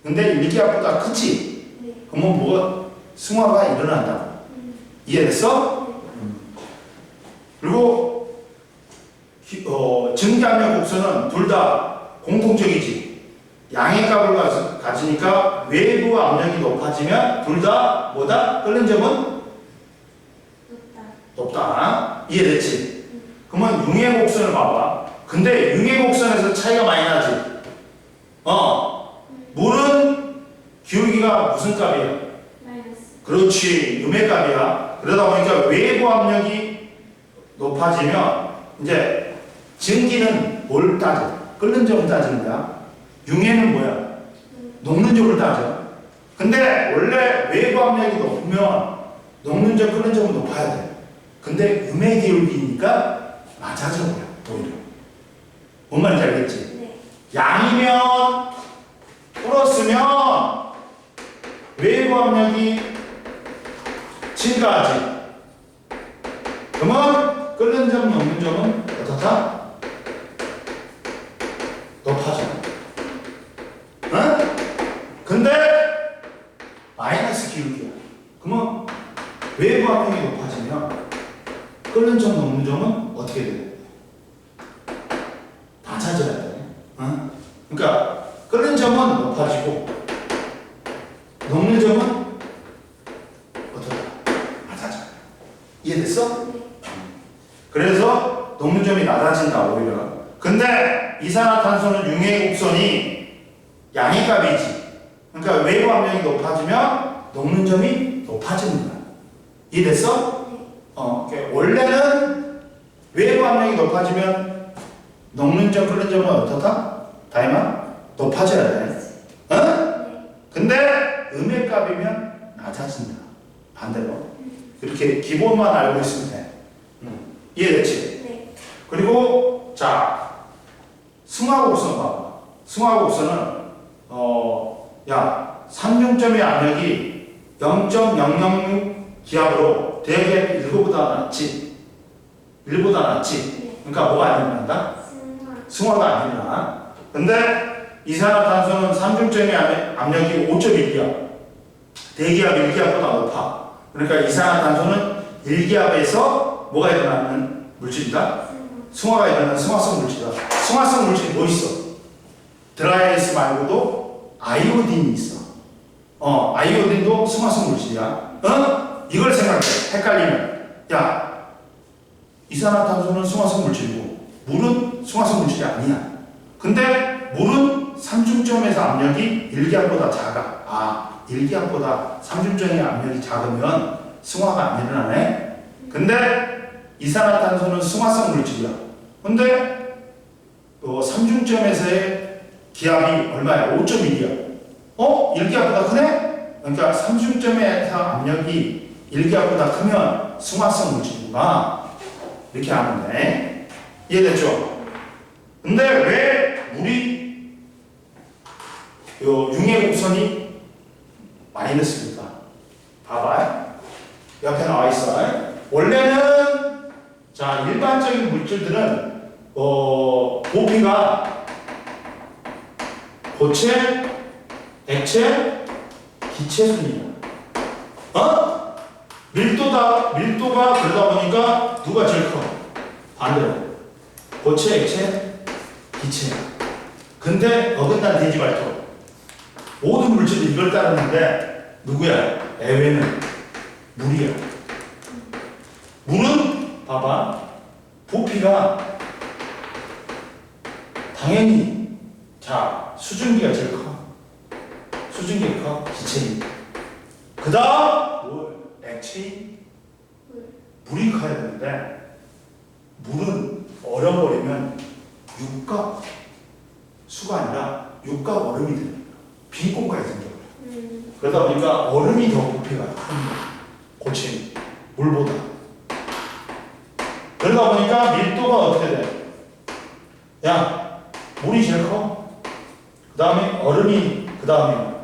근데 1기압보다 크지? 그러면 뭐가 승화가 일어난다. 이해됐어? 그리고 증기압력 곡선은 둘 다 공통적이지. 양의 값을 가지니까 외부 압력이 높아지면 둘 다 뭐다? 끓는 점은 높다. 이해됐지? 그러면 융의 곡선을 봐봐. 근데 융의 곡선에서 차이가 많이 나지. 물은 기울기가 무슨 값이야? 마이너스. 그렇지, 음의 값이야. 그러다 보니까 외부 압력이 높아지면 이제 증기는 뭘 따져? 끓는 점을 따지는 거야. 융에는 뭐야? 녹는 점을 따져. 근데 원래 외부 압력이 높으면 녹는 점, 끓는 점은 높아야 돼. 근데 음의 기울기니까 낮아져 버려, 오히려. 뭔 말인지 알겠지? 네. 양이면 플러스면 외부 압력이 증가하지. 그러면 끓는 점, 녹는 점은 어떻다? 높아져. 응? 근데 마이너스 기울기야. 그러면 외부 압력이 높아지면 끓는 점, 녹는 점은 어떻게 돼? 낮아져야 돼. 응? 그러니까 끓는 점은 높아지고 녹는 점은 어떻다? 낮아져. 이해됐어? 네. 그래서 녹는 점이 낮아진다 오히려. 근데 이산화탄소는 융의 곡선이 양의 값이지. 그러니까 외부 압력이 높아지면 녹는 점이 높아지는 거야. 이해됐어? 네. 원래는 외부 압력이 높아지면 녹는 점, 끓는 점은 어떻다? 다이마 높아져야 돼. 응? 네. 근데 음의 값이면 낮아진다. 반대로. 그렇게 기본만 알고 있으면 돼. 이해됐지? 네. 그리고 자 승화곡선 봐봐. 승화곡선은 삼중점의 압력이 0.006 기압으로 대개 1보다 낮지. 1보다 낮지. 그러니까 뭐가 안 일어난다? 승화가 안 일어나. 근데 이산화탄소는 삼중점의 압력이 5.1기압. 대기압 1기압보다 높아. 그러니까 이산화탄소는 1기압에서 뭐가 일어나는 물질이다? 승화가 일어나는 승화성 물질이다. 승화성 물질이 뭐 있어? 드라이아이스 말고도 아이오딘이 있어. 아이오딘도 승화성 물질이야. 이걸 생각해. 헷갈리면. 야, 이산화탄소는 승화성 물질이고 물은 승화성 물질이 아니야. 근데 물은 삼중점에서 압력이 1기압보다 작아. 1기압보다 삼중점의 압력이 작으면 승화가 안 일어나네. 근데 이산화탄소는 승화성 물질이야. 근데 삼중점에서의 기압이 얼마야? 5.1기압. 1기압보다 크네? 그러니까 삼중점에서 압력이 1기압보다 크면 승화성 물질이구나. 이렇게 하면 돼. 이해됐죠? 근데 왜 물이 융의 곡선이 마이너스입니까? 봐봐요. 옆에 나와 있어. 원래는 자 일반적인 물질들은 부피가 고체, 액체, 기체 순이야. 밀도가 그러다 보니까 누가 제일 커? 반대로 고체, 액체, 기체. 근데 어긋난 돼지 발톱. 모든 물질이 이걸 따르는데 누구야? 애외는 물이야. 물은 봐봐. 부피가 당연히 수증기가 제일 커. 수증기가 커. 기체인. 그 다음 액체인. 물이 커야 되는데 물은 얼어버리면 육각 수가 아니라 육각 얼음이 돼요. 빈 공간이 생겨요. 그러다 보니까 얼음이 더 부피가 큰 고체 물보다. 그러다 보니까 밀도가 어떻게 돼? 야, 물이 제일 커. 그 다음에 얼음이 그 다음에.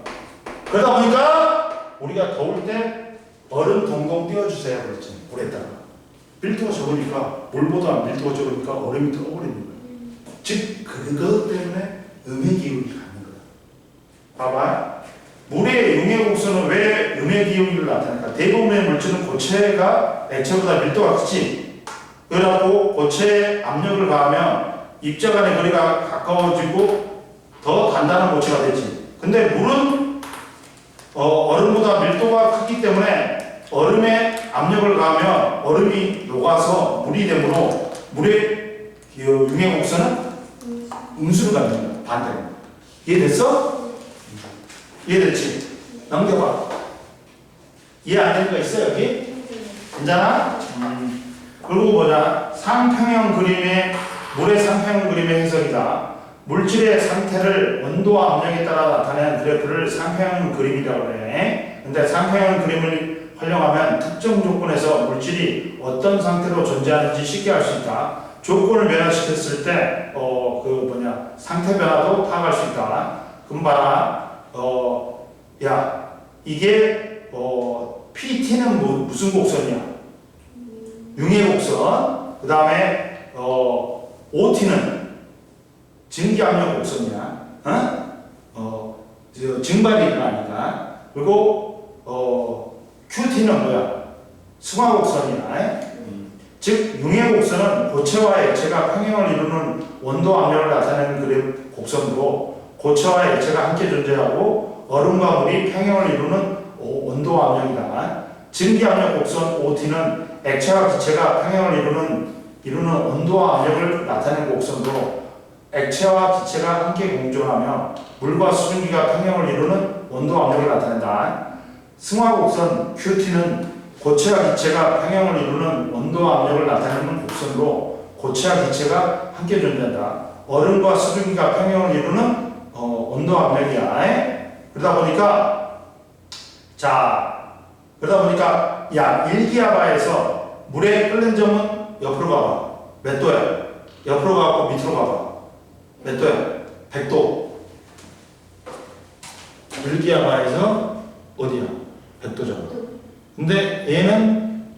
그러다 보니까 우리가 더울 때 얼음 동동 띄워주세요 그랬지. 물에다가. 밀도가 적으니까 물보다 밀도가 적으니까 얼음이 떠버리는 거야. 즉 그것 때문에 음의 기울기가 가는 거야. 봐봐. 물의 융의 곡선은 왜 음의 기울기를 나타낼까? 대부분의 물질은 고체가 액체보다 밀도가 크지. 그래갖고 고체에 압력을 가하면 입자 간의 거리가 가까워지고 더 단단한 고체가 되지. 근데 물은 얼음보다 밀도가 크기 때문에 얼음에 압력을 가하면 얼음이 녹아서 물이 되므로 물의 융의 곡선은 음수를 갖는 거야. 반대로. 이해됐어? 이해됐지? 넘겨봐. 이해 안 되는 거 있어 여기? 괜찮아? 그리고 뭐냐? 상평형 그림의 물의 상평형 그림의 해석이다. 물질의 상태를 온도와 압력에 따라 나타내는 그래프를 상평형 그림이라고 그래. 근데 상평형 그림을 활용하면 특정 조건에서 물질이 어떤 상태로 존재하는지 쉽게 알 수 있다. 조건을 변화시켰을 때, 상태 변화도 파악할 수 있다. 그럼 봐라, 이게, PT는 무슨 곡선이야? 융의 곡선. 그 다음에, OT는 증기압력 곡선이야. 증발이 일어나니까. 그리고, QT는 뭐야? 승화 곡선이야. 즉 융의 곡선은 고체와 액체가 평형을 이루는 원도 압력을 나타내는 그래프 곡선으로 고체와 액체가 함께 존재하고 얼음과 물이 평형을 이루는 원도 압력이다. 증기압력 곡선 OT는 액체와 기체가 평형을 이루는 원도와 압력을 나타내는 곡선으로 액체와 기체가 함께 공존하며 물과 수증기가 평형을 이루는 원도 압력을 나타낸다. 승화 곡선 QT는 고체와 기체가 평형을 이루는 원도와 압력을 나타내는 곡선으로 고체와 기체가 함께 존재한다. 얼음과 수증기가 평형을 이루는 온도 압력이야. 그러다 보니까 일기압하에서 물에 끓는 점은 옆으로 가봐. 몇 도야? 옆으로 가고 밑으로 가봐. 몇 도야? 100도. 일기압하에서 어디야? 100도잖아. 근데 얘는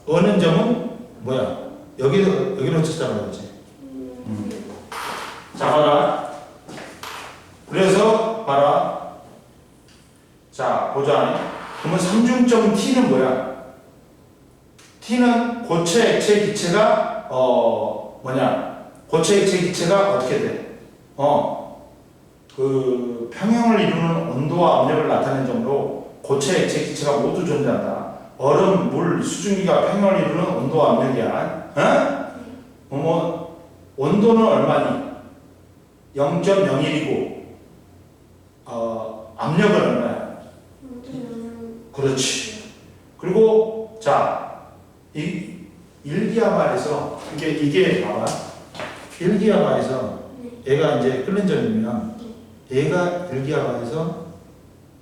어는 점은 뭐야? 여기로 찾자고 그러지. 자, 봐라. 그래서 봐라. 자, 보자. 그러면 삼중점 T는 뭐야? T는 고체, 액체, 기체가 고체, 액체, 기체가 어떻게 돼? 그 평형을 이루는 온도와 압력을 나타내는 점으로 고체, 액체, 기체가 모두 존재한다. 얼음, 물, 수증기가 평형을 이루는 온도와 압력이야. 온도는 얼마니? 0.01이고 압력은 얼마야? 그렇지. 그리고 자, 일기압하에서 이게 봐봐. 일기압하에서 얘가 이제 끓는 점이면 얘가 일기압하에서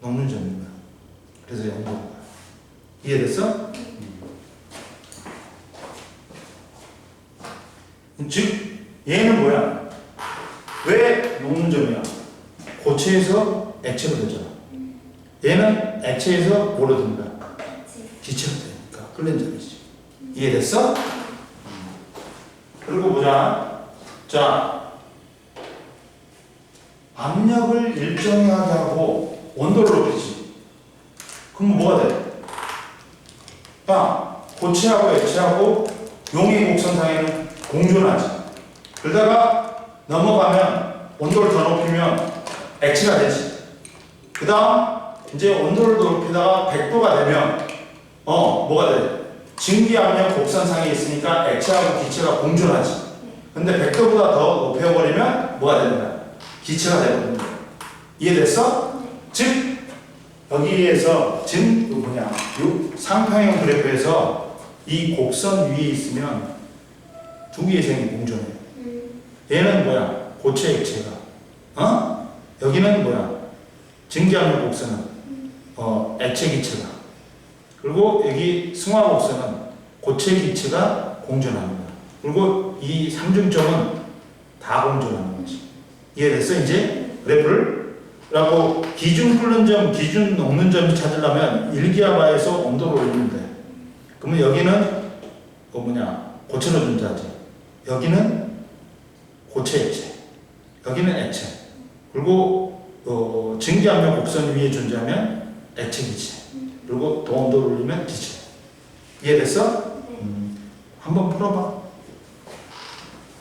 녹는 점인 거야. 그래서 0도인 거야. 이해됐어? 즉 얘는 뭐야? 왜 녹는 점이야? 고체에서 액체로 되잖아. 얘는 액체에서 뭐로 된 거야? 기체로 되니까 끓는 점이지. 이해됐어? 그리고 보자. 자, 압력을 일정하게 하고 온도를 높이지. 그럼 뭐가 돼? 고체하고 액체하고 용의 곡선상에는 공존하지. 그러다가 넘어가면 온도를 더 높이면 액체가 되지. 그 다음 이제 온도를 더 높이다가 100도가 되면 뭐가 돼? 증기압력 곡선상에 있으니까 액체하고 기체가 공존하지. 근데 100도보다 더 높여버리면 뭐가 되는 거야? 기체가 되거든요. 이해됐어? 즉 여기에서 상평형 그래프에서 이 곡선 위에 있으면 두 개의 생이 공존해. 얘는 뭐야? 고체 액체가. 여기는 뭐야? 증기압력 곡선은 액체 기체가. 그리고 여기 승화 곡선은 고체 기체가 공존하는 거야. 그리고 이 삼중점은 다 공존하는 거지. 이해됐어 이제? 그래프를? 그리고 기준 끓는 점, 기준 녹는 점을 찾으려면 일기압하에서 온도를 올리면 돼. 그러면 여기는 고체로 존재하지. 여기는 고체 액체, 여기는 액체. 그리고 증기압력 곡선 위에 존재하면 액체 기체. 그리고 더 온도를 올리면 기체. 이해됐어? 한번 풀어봐.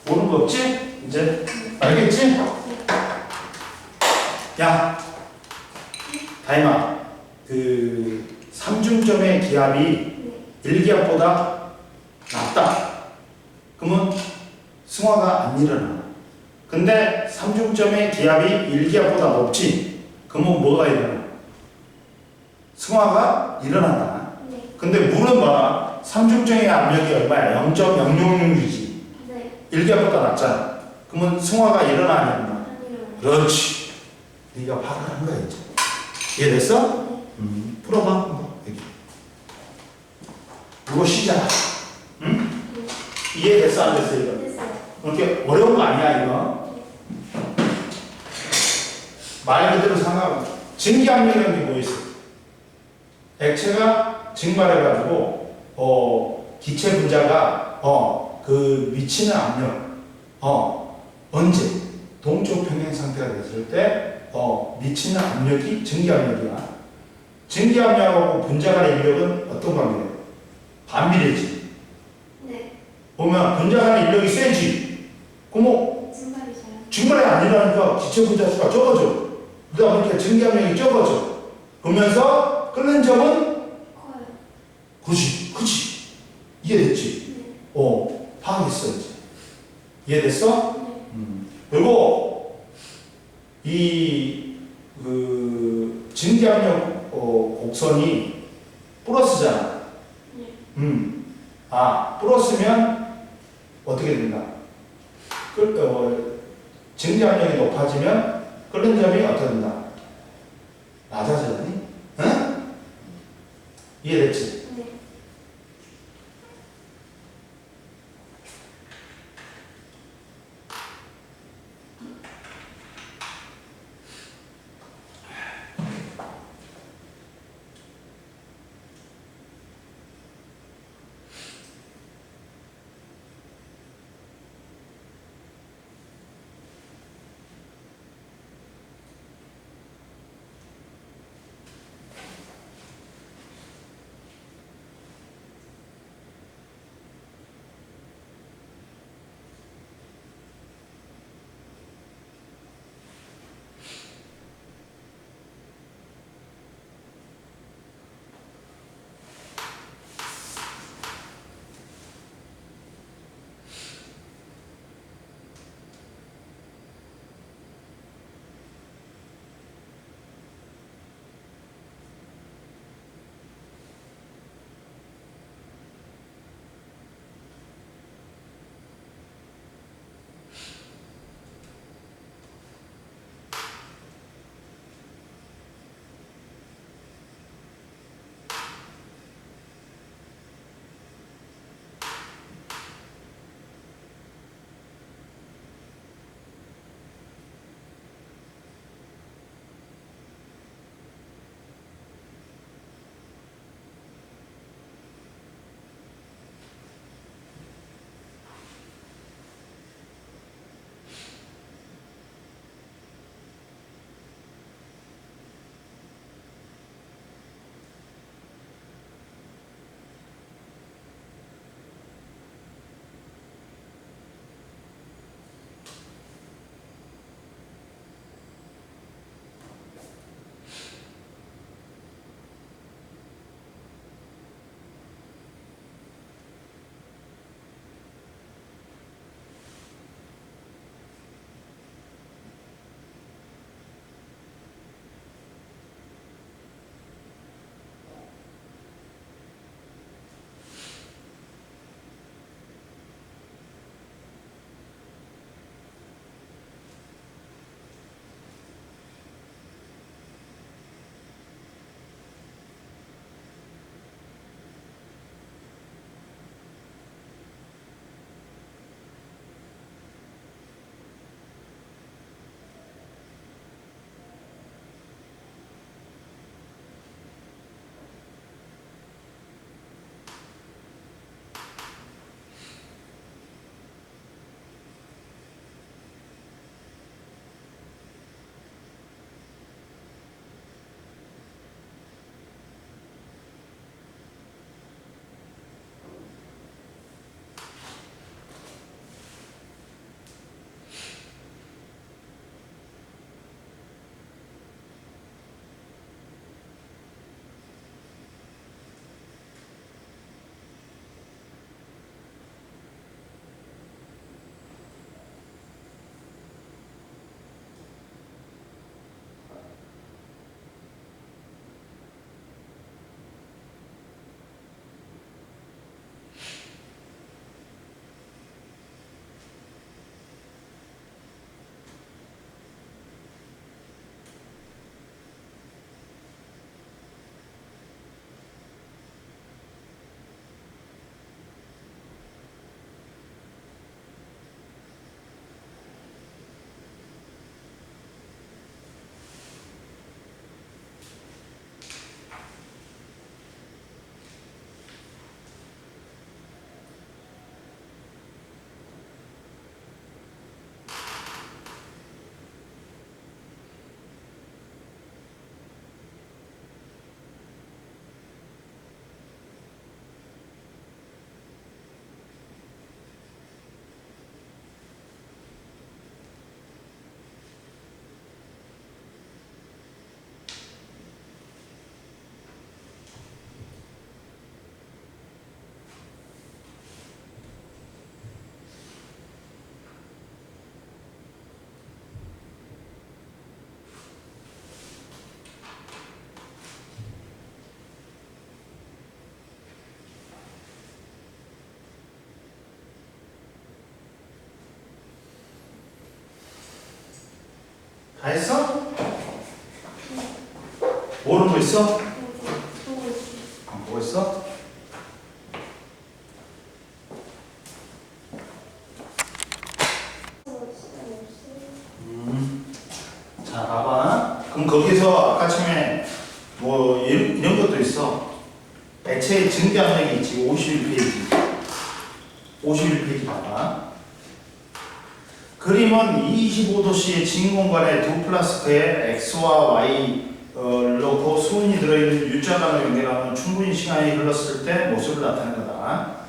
모르는 거 없지? 이제 알겠지? 야, 다임아, 그 삼중점의 기압이 일기압보다 낮다. 그러면 승화가 안 일어나. 근데 삼중점의 기압이 1기압보다 높지. 그러면 뭐가 일어나? 승화가 일어난다. 네. 근데 물은 뭐야? 삼중점의 압력이 얼마야? 0.006이지. 네. 1기압보다 낮잖아. 그러면 승화가 일어나 안 일어나? 안 일어나요. 그렇지. 네가 파악을 한 거야 이제. 이해됐어? 네. 풀어봐. 한번. 여기. 이거 시작. 응? 네. 이해됐어 안 됐어 이거? 됐어요. 그렇게 어려운 거 아니야 이거? 말 그대로 상하고 증기압력이라는 게 뭐 있어? 액체가 증발해가지고 기체 분자가 그 미치는 압력 언제 동쪽 평행 상태가 됐을 때 미치는 압력이 증기압력이야. 증기압력하고 분자 간의 인력은 어떤 관계예요? 반비례지. 네. 보면 분자 간의 인력이 세지. 그럼 증발이 잘. 증발이 안 일어나니까 기체 분자 수가 적어져. 그러다 보니까 증기압력이 적어져. 그러면서 끓는 점은 커요. 그렇지, 그렇지. 이해됐지? 네. 파악했어 이제. 이해됐어? 네. 그리고 증기압력 곡선이 플러스잖아. 네. 플러스면 어떻게 된다? 증기압력이 높아지면 끓는 점이 어떻게 된다? 낮아지니? 응? 이해됐지? 네. 다 했어? 모르는 거 있어? 보고 있어요. 보고 있어? 시간이 없어요. 자, 봐봐. 그럼 거기서 아까 처음에 뭐 이런 것도 있어. 액체의 증기 압력이 있지. 51페이지. 51페이지 봐봐. 그림은 25도씨의 진 공간에 두 플라스크에 X와 Y 넣고 수은이 들어있는 U자간을 연결하면 충분히 시간이 흘렀을 때 모습을 나타내는 거다.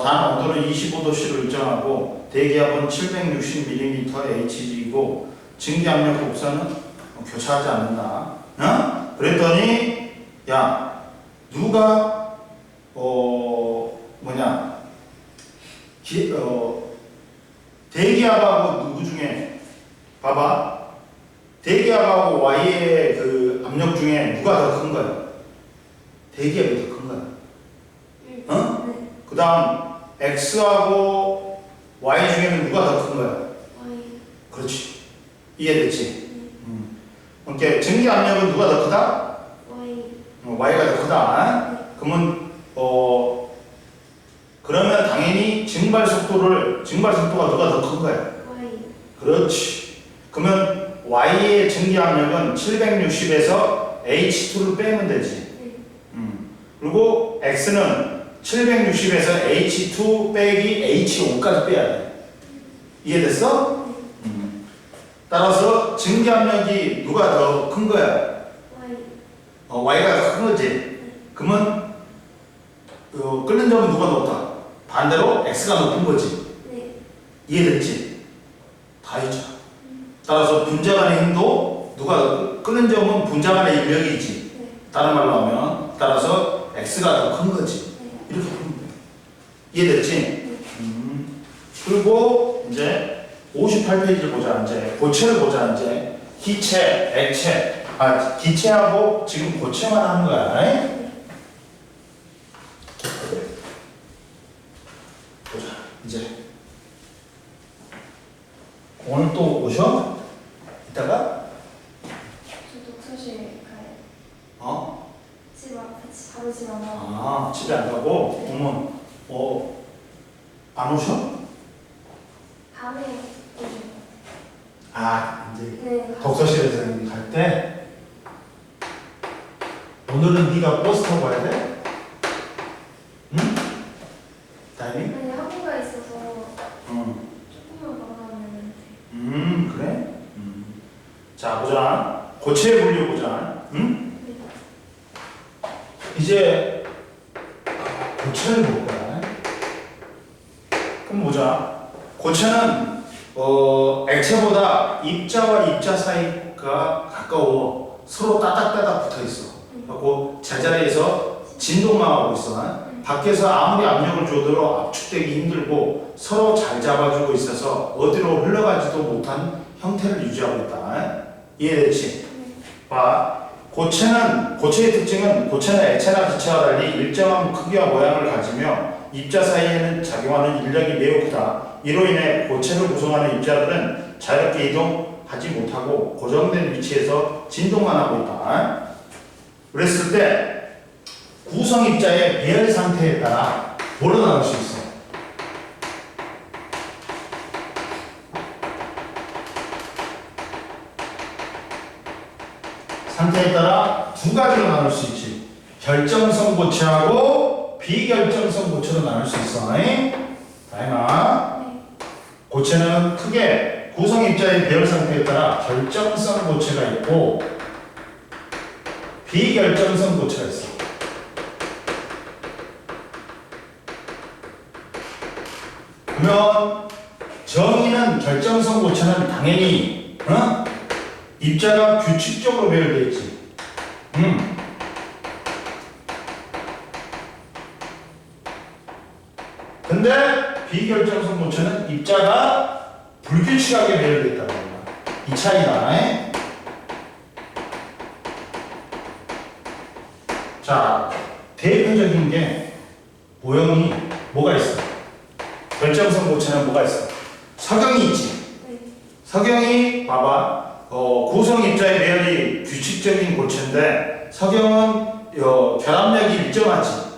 단 온도는 25도씨로 일정하고 대기압은 760mm Hg이고 증기 압력 곡선은 교차하지 않는다. 어? 그랬더니 야 누가 대기압하고 누구 중에 봐봐 대기압하고 Y의 그 압력 중에 누가 더 큰 거야? 대기압이 더 큰 거야. 어? 네. 그 다음 X하고 Y 중에는 누가 더 큰 거야? Y. 그렇지. 이해됐지? 네. 그러니까 증기 압력은 누가 더 크다? Y. Y가 더 크다. 네. 그러면 그러면 당연히 증발 속도가 누가 더 큰 거야? Y. 그렇지. 그러면 Y의 증기 압력은 760에서 H2를 빼면 되지. 네. 그리고 X는 760에서 H2 빼기 H5까지 빼야 돼. 이해됐어? 따라서 증기 압력이 누가 더 큰 거야? Y. Y가 더 큰 거지. 그러면 끓는 점은 누가 높다? 반대로 X가 높은 거지. 네. 이해됐지? 다 있죠. 따라서 분자 간의 힘도 누가 끄는 점은 분자 간의 인력이지. 네. 다른 말로 하면 따라서 X가 더 큰 거지. 네. 이렇게 보면 돼. 이해됐지? 네. 그리고 이제 58페이지를 보자. 이제 고체를 보자. 이제 기체, 액체. 기체하고 지금 고체만 하는 거야. 네. 보자. 이제 오늘 또 오셔? 이따가? 저 독서실 가요. 어? 바로 집 안 가요. 집에 안 가고? 그러면 안 오셔? 밤에 오죠. 이제 네. 독서실에서 갈 때? 오늘은 네가 버스 타고 가야 돼? 응? 타이밍? 아니 학교가 있어서 응. 조금만 걸어가면 돼. 그래? 자, 보자. 고체 분류 보자. 응? 네. 이제 고체를 볼 거야. 그럼 보자. 고체는 액체보다 입자와 입자 사이가 가까워 서로 따닥따닥 붙어 있어. 그리고 제자리에서 진동만 하고 있어. 밖에서 아무리 압력을 줘도 압축되기 힘들고 서로 잘 잡아주고 있어서 어디로 흘러가지도 못한 형태를 유지하고 있다. 이해됐지? 봐. 고체의 특징은 고체는 액체나 기체와 달리 일정한 크기와 모양을 가지며 입자 사이에는 작용하는 인력이 매우 크다. 이로 인해 고체를 구성하는 입자들은 자유롭게 이동하지 못하고 고정된 위치에서 진동만 하고 있다. 그랬을 때 구성 입자의 배열 상태에 따라 뭐로 나눌 수 있어? 상태에 따라 두 가지로 나눌 수 있지. 결정성 고체하고 비결정성 고체로 나눌 수 있어. 다이나 네. 고체는 크게 구성 입자의 배열 상태에 따라 결정성 고체가 있고 비결정성 고체가 있어. 그러면 정의는 결정성 고체는 당연히 입자가 규칙적으로 배열되어 있지. 근데 비결정성 고체는 입자가 불규칙하게 배열되어 있다는 거야. 이 차이다. 자, 대표적인 게 모형이 뭐가 있어? 결정성 고체는 뭐가 있어? 석영이 있지. 네. 석영이 봐봐. 구성 입자의 배열이 규칙적인 고체인데 석영은 결합력이 일정하지.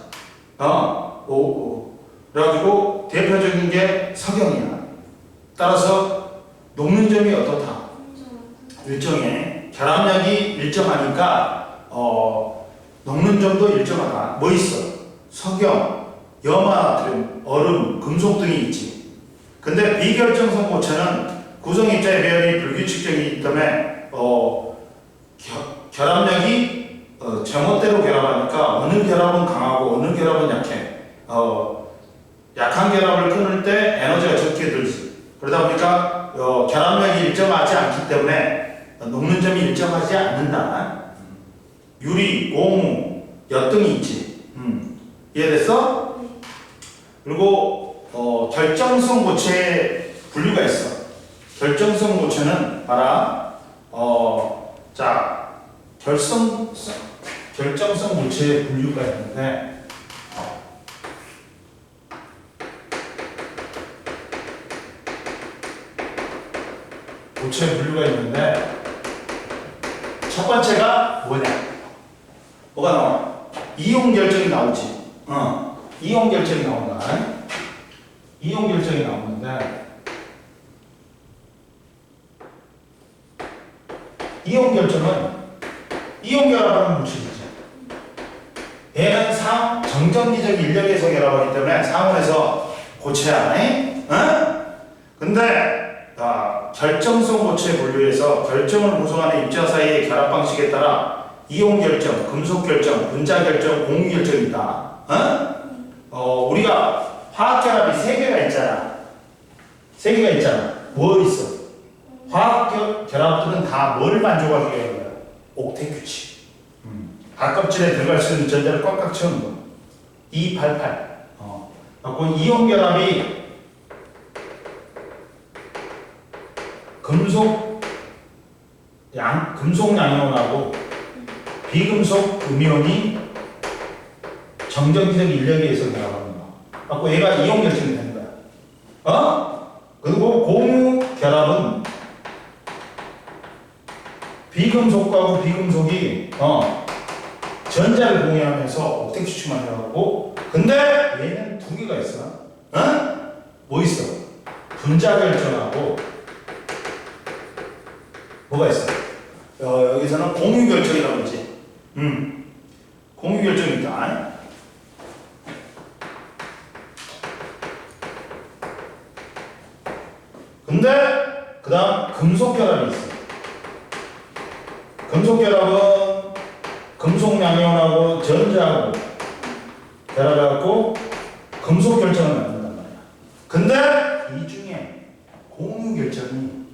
그래가지고 대표적인 게 석영이야. 따라서 녹는 점이 어떻다? 일정해. 결합력이 일정하니까 녹는 점도 일정하다. 뭐 있어? 석영, 염화나트륨, 얼음, 금속 등이 있지. 근데 비결정성 고체는 구성 입자의 배열이 불규칙적이기 때문에 결합력이 제멋대로 결합하니까 어느 결합은 강하고 어느 결합은 약해. 약한 결합을 끊을 때 에너지가 적게 들지. 그러다 보니까 결합력이 일정하지 않기 때문에 녹는 점이 일정하지 않는다. 유리, 고무, 엿 등이 있지. 이해됐어? 네. 그리고 결정성 고체의 분류가 있어. 결정성 고체는 봐라. 자, 결정성 고체의 분류가 있는데 고체 분류가 있는데 첫 번째가 뭐냐? 뭐가 나와? 이온 결정이 나오지. 이온 결정이 나온다. 이온 결정이 나오는데 이온 결정은 이온 결합하는 물질이지. 얘는 정전기적 인력에서 결합하기 때문에 상온에서 고체야. 근데 결정성 고체 분류에서 결정을 구성하는 입자 사이의 결합 방식에 따라 이온 결정, 금속 결정, 분자 결정, 공유 결정이 있다. 우리가 화학 결합이 3개가 있잖아. 3개가 있잖아. 뭐 있어? 화학 결합들은 다 뭘 만족하게 하는 거야? 옥텟 규칙. 가껍질에 들어갈 수 있는 전자를 꽉꽉 채우는 거. 288. 그리고 이온 결합이 금속 양이온하고 비금속 음이온이 정전기적 인력에 의해서 결합하는 거. 그리고 얘가 이온 결정이 되는 거야. 그리고 공유 결합은 비금속과 비금속이 전자를 공유하면서 옥텟 규칙만 해갖고, 근데 얘는 2개가 있어. 뭐 있어? 분자 결정하고 뭐가 있어? 여기서는 공유 결정이라고 그러지. 공유 결정이 있다. 근데 그 다음 금속 결합이 있어. 금속 결합은 금속 양이온하고 전자하고 결합해갖고 금속 결정을 만든단 말이야. 근데 이 중에 공유 결정이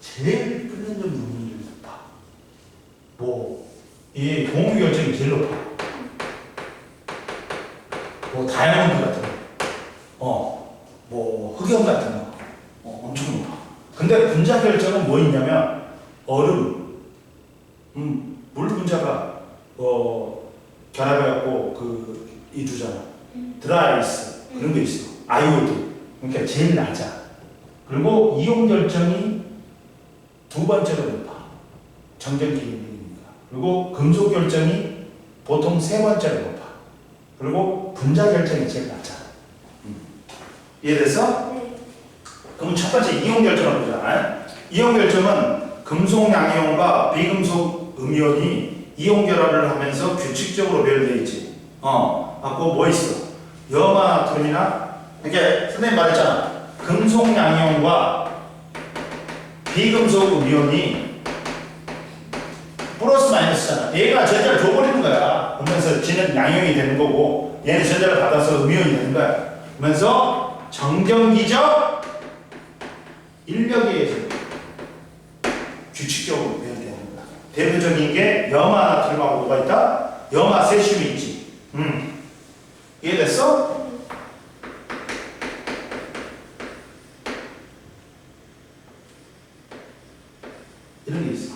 제일 끓는 점 녹는 점이 높아. 이 공유 결정이 제일 높아. 다이아몬드 같은 거, 흑연 같은 거, 엄청 높아. 근데 분자 결정은 뭐 있냐면 얼음, 물 분자가 결합해갖고 이두잖아. 드라이스 그런 게 있어. 아이오드. 그러니까 제일 낮아. 그리고 이온 결정이 2번째로 높아. 정전기입니다. 그리고 금속 결정이 보통 3번째로 높아. 그리고 분자 결정이 제일 낮아. 이해됐어? 네. 그럼 첫 번째 이온 결정을 보자. 이온 결정은 금속 양이온과 비금속 음이온이 이온 결합을 하면서 규칙적으로 배열되어 있지. 아까 뭐 있어? 염화나트륨이나, 이렇게 선생님 말했잖아. 금속 양이온과 비금속 음이온이 플러스 마이너스잖아. 얘가 전자를 줘버리는 거야. 그러면서 지는 양이온이 되는 거고, 얘는 전자를 받아서 음이온이 되는 거야. 그러면서 정전기적 인력에 의해서 규칙적으로 배열되는 거야. 대표적인 게 염화나트륨하고 뭐가 있다? 염화세슘이 있지. 이해됐어? 이런 게 있어.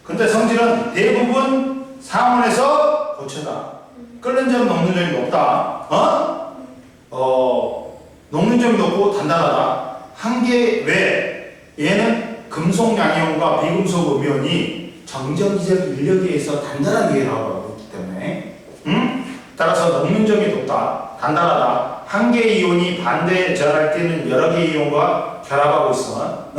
근데 성질은 대부분 상온에서 고체다. 끓는 점, 녹는 점이 높다. 녹는 점이 높고 단단하다. 한계 외 얘는 금속 금속 양이온과 비금속 음이온이 정전기적 인력에 의해서 단단하게 결합하고 있기 때문에 따라서 녹는점이 높다, 단단하다. 한 개의 이온이 반대 전할 때는 여러 개의 이온과 결합하고 있어.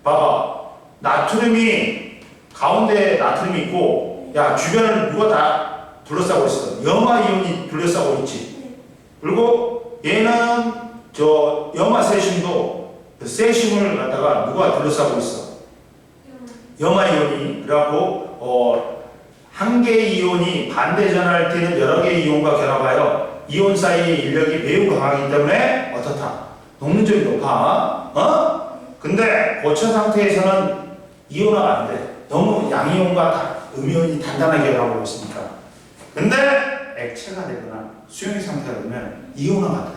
봐봐. 나트륨이 가운데 나트륨이 있고, 야 주변을 누가 다 둘러싸고 있어. 염화 이온이 둘러싸고 있지. 그리고 얘는 저 염화 세슘도 그 세슘을 갖다가 누가 둘러싸고 있어. 염화 이온이. 그래갖고 한 개의 이온이 반대 전할 때는 여러 개의 이온과 결합하여 이온 사이의 인력이 매우 강하기 때문에 어떻다? 녹는점이 높아. 근데 고체 상태에서는 이온화가 안 돼. 너무 양이온과 음이온이 단단하게 결합하고 있으니까. 근데 액체가 되거나 수용의 상태가 되면 이온화가 돼.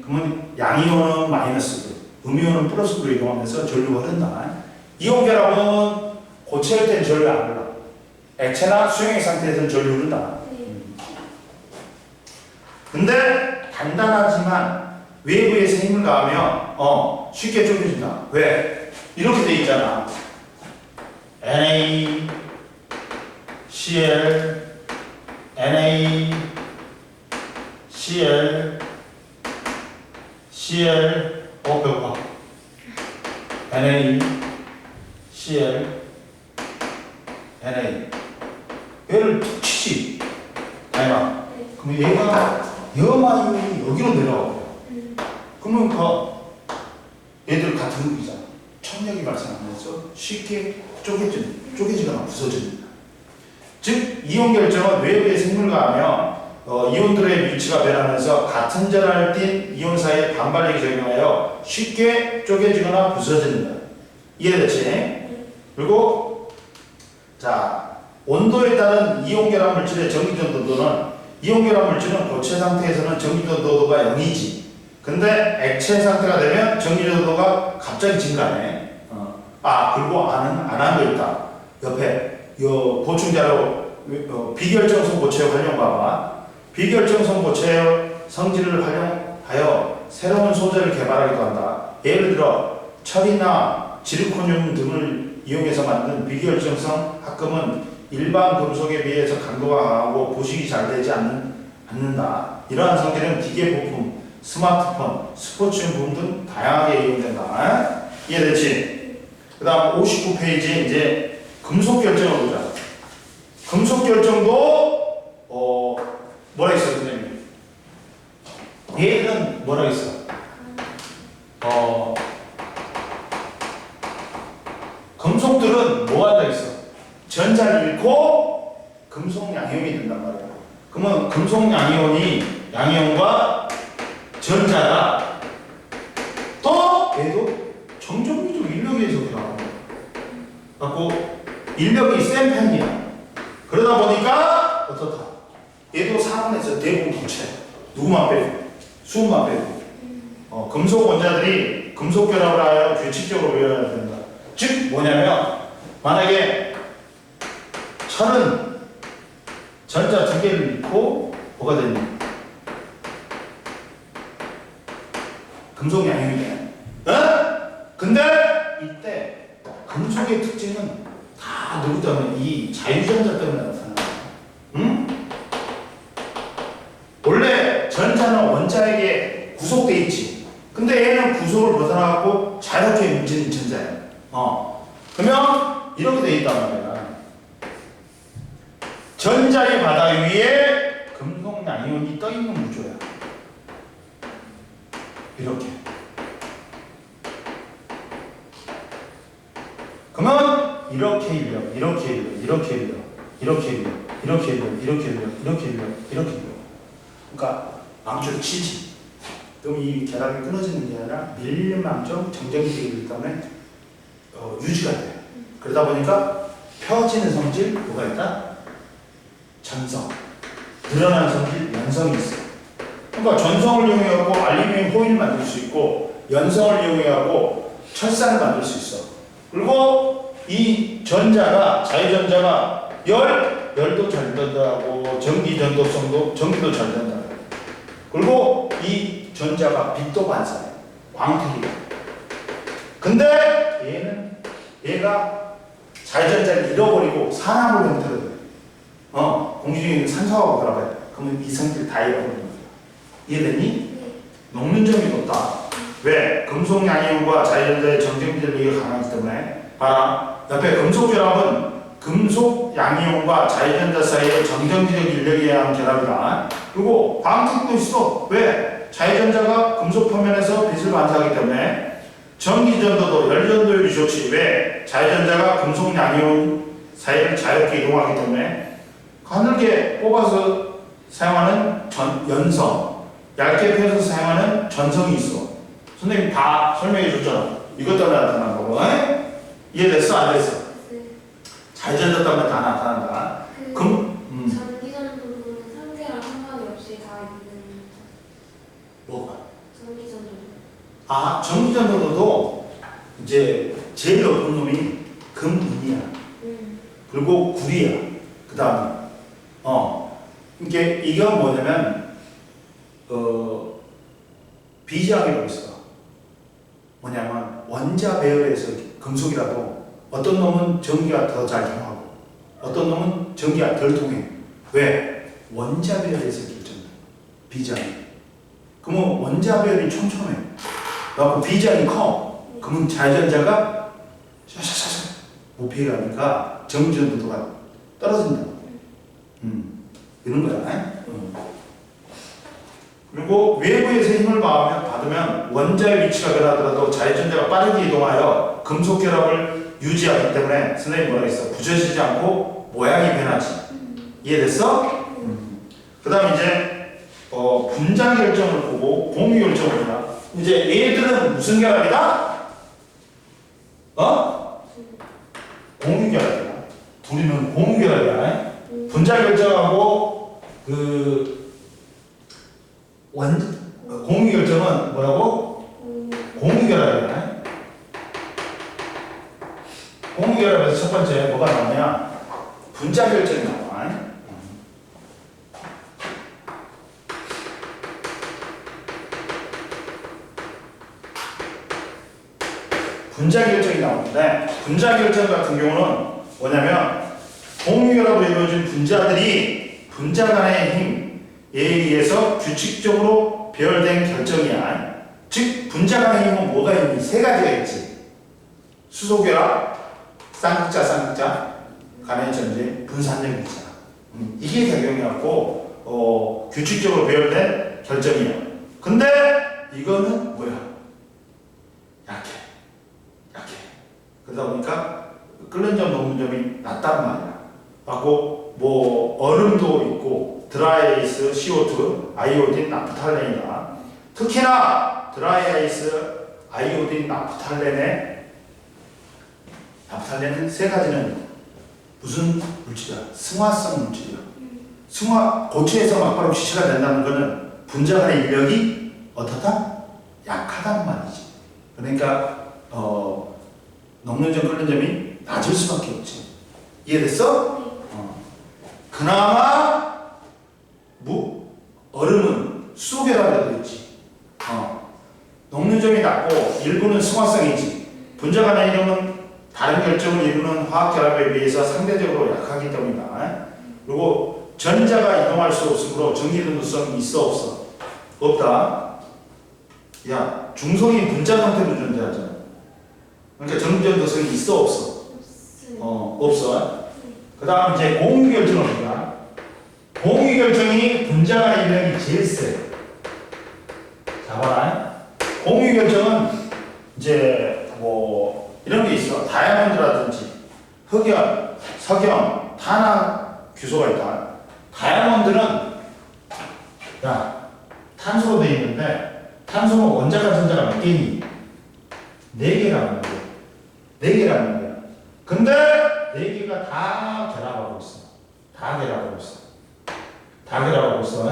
그러면 양이온은 마이너스고 음이온은 플러스로 이동하면서 전류가 흐른다. 이온 결합은 고체일 때는 전류 안 흘러. 액체나 수용의 상태에서는 전류 흐른다. 근데 단단하지만 외부에서 힘을 가하면 쉽게 좁혀진다. 왜? 이렇게 돼 있잖아. Na, Cl, Na, Cl, Cl, 배고파. Na, Cl, Na. 얘를 툭 치지. 아니야. 그럼 얘가 염화 이온이 여기로 내려가고요. 그러면 얘들 같은 grup이잖아. 천력이 발생하면서 쉽게 쪼개지거나 부서집니다. 즉 이온 결정은 외부의 생물을 가하며 이온들의 위치가 변하면서 같은 전하를 띤 이온 사이에 반발력이 적용하여 쉽게 쪼개지거나 부서집니다. 이해됐지? 그리고 자 온도에 따른 이온 결합 물질의 전기 전도도는 이온 결합 물질은 고체 상태에서는 전기 전도도가 0이지. 근데 액체 상태가 되면 전기 전도도가 갑자기 증가해. 그리고 안한 거 있다. 옆에 보충 자료 비결정성 고체 활용 봐봐. 비결정성 고체 성질을 활용하여 새로운 소재를 개발하기도 한다. 예를 들어 철이나 지르코늄 등을 이용해서 만든 비결정성 합금은 일반 금속에 비해서 강도가 강하고 부식이 잘 되지 않는다. 이러한 성질은 기계 부품, 스마트폰, 스포츠용 부품 등 다양하게 이용된다. 이해됐지? 그 다음 59페이지 이제 금속 결정을 보자. 금속 결정도 뭐라 했어 선생님? 얘는 뭐라 했어? 금속들은 뭐 한다 했어? 전자를 잃고 금속 양이온이 된단 말이야. 그러면 금속 양이온과 전자가 또 얘도 정전기적 인력에 의해서 나오는 거야. 갖고 인력이 센 편이야. 그러다 보니까 어떻다? 얘도 상온에서 대부분 고체. 누구만 빼고? 수은만 빼고. 금속 원자들이 금속 결합을 하여 규칙적으로 배워야 된다. 즉 뭐냐면 만약에 철은 전자 두 개를 넣고 뭐가 되냐? 금속 양이온이 돼. 근데 이때 금속의 특징은 다 누구 때문에? 이 자유전자 때문에 나타나는 거야. 원래 전자는 원자에게 구속돼 있지. 근데 얘는 구속을 벗어나고 자유롭게 움직이는 전자야. 그러면 이렇게 돼 있단 말이야. 전자의 바다 위에 금속 양이온이 떠 있는 구조야. 이렇게. 그러면 이렇게 일력, 이렇게 일력, 이렇게 일력, 이렇게 일력, 이렇게 일력, 이렇게 일력, 이렇게 일력, 이렇게 일력. 그러니까 망조를 치지. 그럼 이 결합이 끊어지는 게 아니라 밀림 망조, 정전기 되기 때문에 유지가 돼. 그러다 보니까 펴지는 성질 뭐가 있다? 전성. 늘어나는 성질 연성이 있어. 그러니까 전성을 이용해갖고 알루미늄 호일 만들 수 있고 연성을 이용해갖고 철산을 만들 수 있어. 그리고 이 전자가 자유전자가 열도 잘 된다고 전기 전도성도 전기도 잘 된다. 그리고 이 전자가 빛도 반사해. 광택이다. 근데 얘는 얘가 자유전자를 잃어버리고 산화물 형태로 돼. 공기 중에 있는 산소하고 결합해. 그러면 이성질 다 잃어버리는 거야. 이해됐니? 네. 녹는 점이 높다. 왜? 금속 양이온과 자유전자의 정정비례가 가능하기 때문에. 봐라. 옆에 금속 결합은 금속 양이온과 자유전자 사이의 정정지적 인력에 의한 결합이다. 그리고 방특도 있어. 왜? 자유전자가 금속 표면에서 빛을 반사하기 때문에 전기전도도 열전도율이 좋지. 왜? 자유전자가 금속 양이온 사이를 자유롭게 이동하기 때문에 가늘게 뽑아서 사용하는 연성, 얇게 펴서 사용하는 전성이 있어. 선생님 다 설명해 줬잖아. 이것 때문에 나타나는 거고. 이해됐어? 안 됐어? 네. 자유전자 때문에 다 나타난다. 그럼 전기전도는 상태랑 상관이 없이 다 있는. 뭐가? 전기전도. 아, 전기전도도 이제 제일 높은 놈이 금은이야. 그리고 구리야. 그 다음에 이게 뭐냐면 비장이라고 있어. 뭐냐면 원자 배열에서 금속이라도 어떤 놈은 전기가 더 잘 통하고 어떤 놈은 전기가 덜 통해. 왜? 원자 배열에서 결정돼. 비장이. 그러면 원자 배열이 촘촘해. 그래서 비장이 커. 그러면 자유전자가 샤샤샤샤 못 피해가니까 정전도가 떨어진다. 이런 거야. 그리고 외부에서 힘을 받으면 원자의 위치가 변하더라도 자유전자가 빠르게 이동하여 금속 결합을 유지하기 때문에 선생님 뭐라 했어? 부서지지 않고 모양이 변하지. 이해됐어? 그 다음 이제 분자 결정을 보고 공유 결정을 보라. 이제 얘들은 무슨 결합이다? 공유 결합이야. 둘이는 공유 결합이야. 분자 결정하고 공유 결정은 뭐라고? 공유 결합이야. 공유 결합에서 첫 번째 뭐가 나오냐? 분자 결정이 나와. 분자 결정이 나오는데 분자 결정 같은 경우는 뭐냐면 공유결합으로 이루어진 분자들이 분자 간의 힘에 의해서 규칙적으로 배열된 결정이야. 즉 분자 간의 힘은 뭐가 있니? 세 가지가 있지. 수소결합, 쌍극자 간의 전제, 분산력이 있잖아. 이게 작용해갖고 규칙적으로 배열된 결정이야. 근데 이거는 뭐야? 약해. 그러다 보니까 끓는 점, 녹는 점이 낮단 말이야. 하고 뭐 얼음도 있고 드라이 아이스, CO2, 아이오딘, 나프탈렌이다. 특히나 드라이 아이스, 아이오딘, 나프탈렌은 세 가지는 무슨 물질이야? 승화성 물질이야. 고체에서 막바로 시체가 된다는 것은 분자 간의 인력이 어떻다? 약하단 말이지. 그러니까 녹는 점, 끓는 점이 낮을 수밖에 없지. 이해됐어? 그나마 얼음은 수소결합이라도 있지. 녹는 점이 낮고 일부는 승화성이지. 분자 간의 이동은 다른 결정을 이루는 화학결합에 비해서 상대적으로 약하기 때문이다. 그리고 전자가 이동할 수 없으므로 전기전도성이 있어 없어? 없다. 야, 중성이 분자 상태로 존재하잖아. 그러니까 전기전도성이 있어 없어? 없어. 그 다음 이제 공유결정을 보자. 공유결정이 분자 간의 인력이 제일 세. 자, 봐라. 공유결정은 이제 뭐 이런 게 있어. 다이아몬드라든지 흑연, 석연, 탄화 규소가 있다. 다이아몬드는 탄소로 되어 있는데 탄소는 원자가 전자가 몇 개니? 4개라는 거야. 4개라는 거야. 근데 4개가 다 결합하고 있어. 다 결합하고 있어.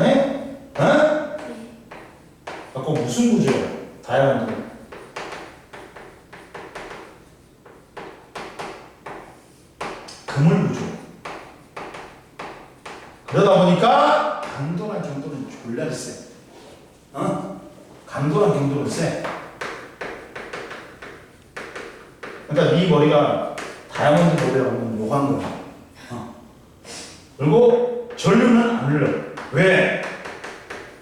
아까 무슨 구조야? 다이아몬드. 그물 구조. 그러다 보니까 강도나 경도는 졸라 세. 강도나 경도는 세. 그러니까 네 머리가 다이아몬드 머리라고 요구한 거야. 그리고 전류는 안 흘러. 왜?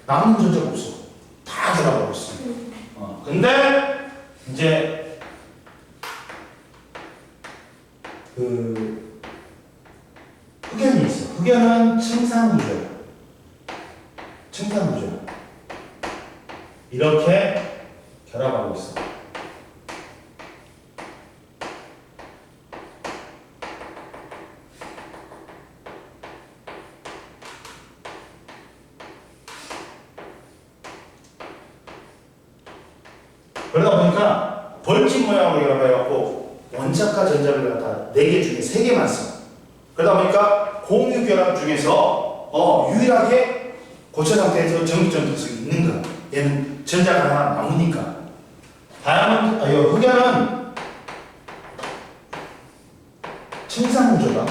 남는 전자가 없어. 다 결합하고 있어. 근데 이제 그 흑연이 있어. 흑연은 층산구조야. 층산구조야. 이렇게 결합하고 있어. 그러다 보니까 벌집 모양으로 결합해갖고 원자과 전자를 갖다 4개 중에 3개만 써. 그러다 보니까 공유 결합 중에서 유일하게 고체 상태에서 전기전도성이 있는 거야. 얘는 전자가 하나 남으니까. 흑연은 층상구조다.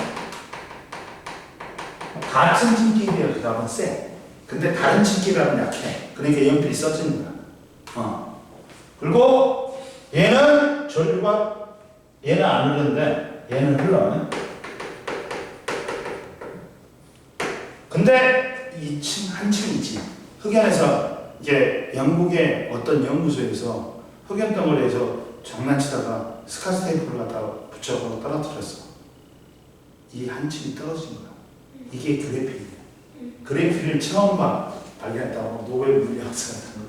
같은 층끼리의 결합은 세. 근데 다른 층끼리는 약해. 그러니까 연필이 써지는 거야. 그리고 얘는 전류가 얘는 안 흐르는데 얘는 흘러. 근데 한 층이지. 흑연에서 이게 영국의 어떤 연구소에서 흑연 덩어리에서 장난치다가 스카치 테이프를 갖다가 붙여서 떨어뜨렸어. 이 한 층이 떨어진 거야. 이게 그래필이야. 그래필을 처음 발견했다고 노벨 물리학자가 된 거야.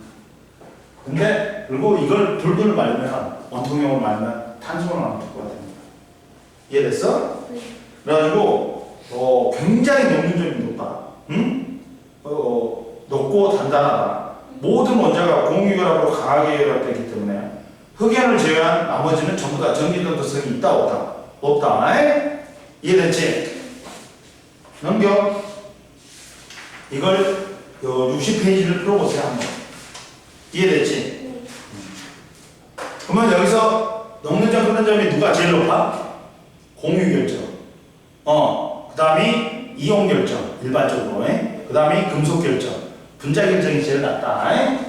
근데 그리고 이걸 돌돌 말면 원통형으로 말면 탄소를 나올 것 같습니다. 이해됐어? 네. 그래가지고 굉장히 녹는점이 높아. 응? 높고 단단하다. 모든 원자가 공유결합으로 강하게 결합되기 때문에 흑연을 제외한 나머지는 전부 다 전기전도성이 있다 없다? 없다. 에이? 이해됐지? 넘겨. 이걸 60페이지를 풀어보세요 한번. 이해됐지? 네. 그러면 여기서 녹는 점, 흐르는 점이 누가 제일 높아? 공유 결정. 그 다음이 이온 결정, 일반적으로. 그 다음이 금속 결정. 분자 결정이 제일 낮다. 아이고.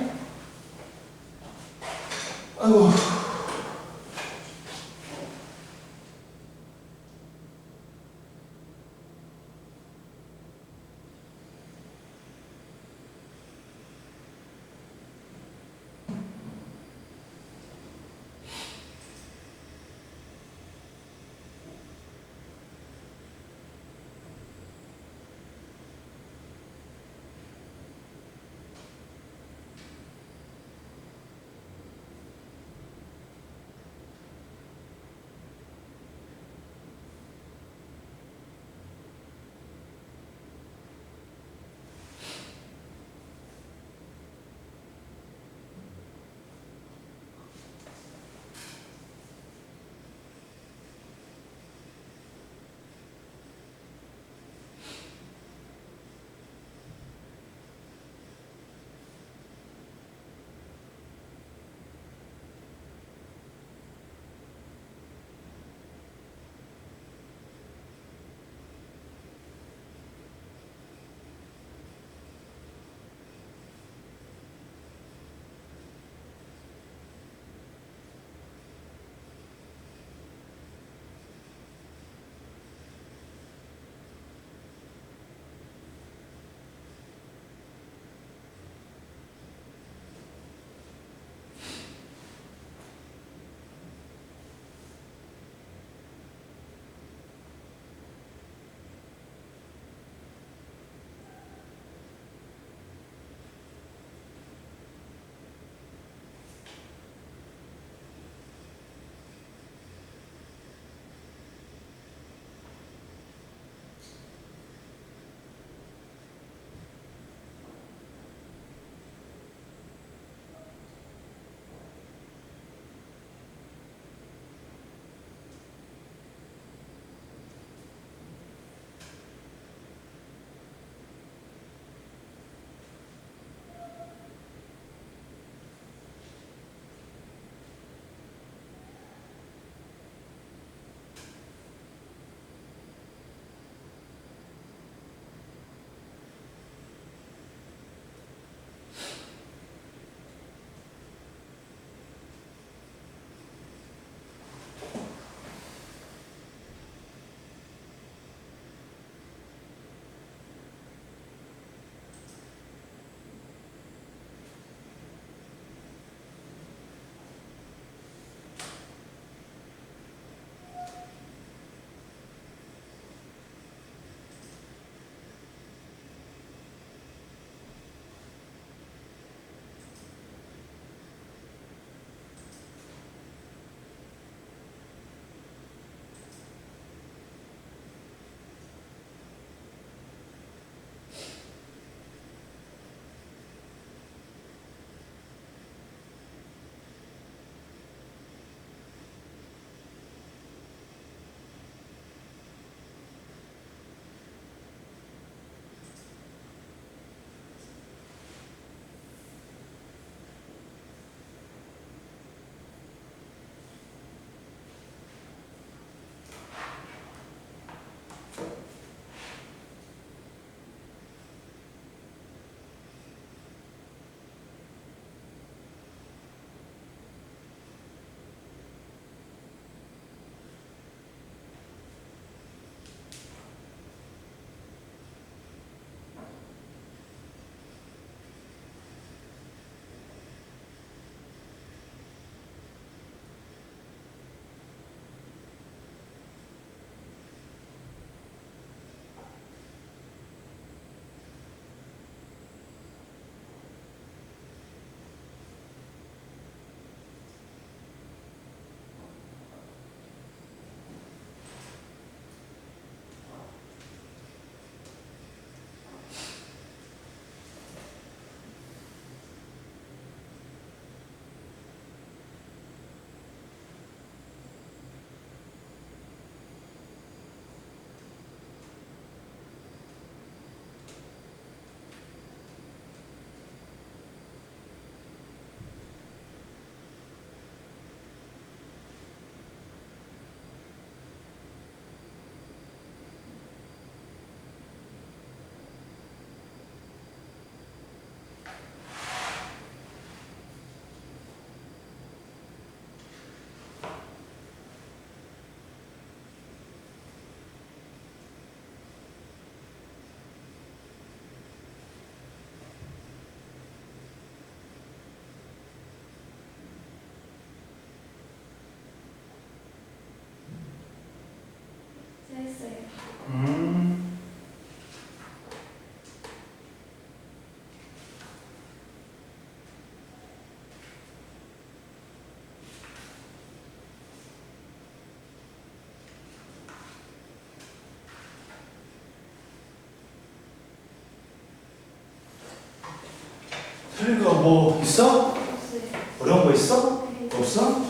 틀린 거 뭐 있어? 없어요. 어려운 거 있어? 네. 없어?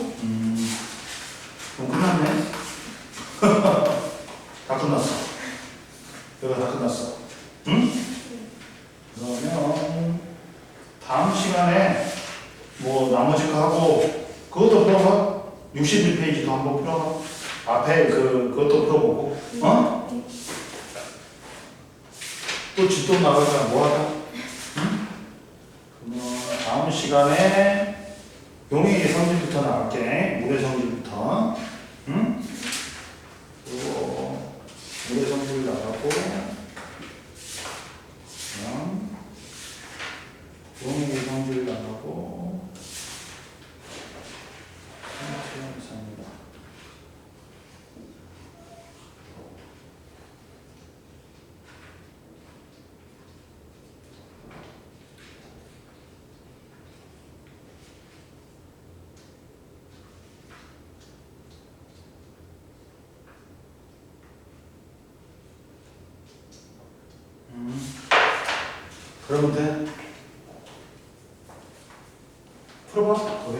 그럼 끝났네. 다 끝났어. 이거 다 끝났어. 응? 그러면 다음 시간에 뭐 나머지 거 하고 그것도 풀어봐. 61페이지도 한번 풀어봐. 앞에 그것도 풀어보고. 어? 네. 또 집도 나가자 뭐 하자? 응? 그러면 다음 시간에 용의 성질부터 나갈게. 물의 성질부터. 응? 그리고 물의 성질 나가고 용의 성질 나가고 이상입니다. 그러면 돼. 풀어봐. 거기.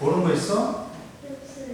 모르는 거 있어? 흡수.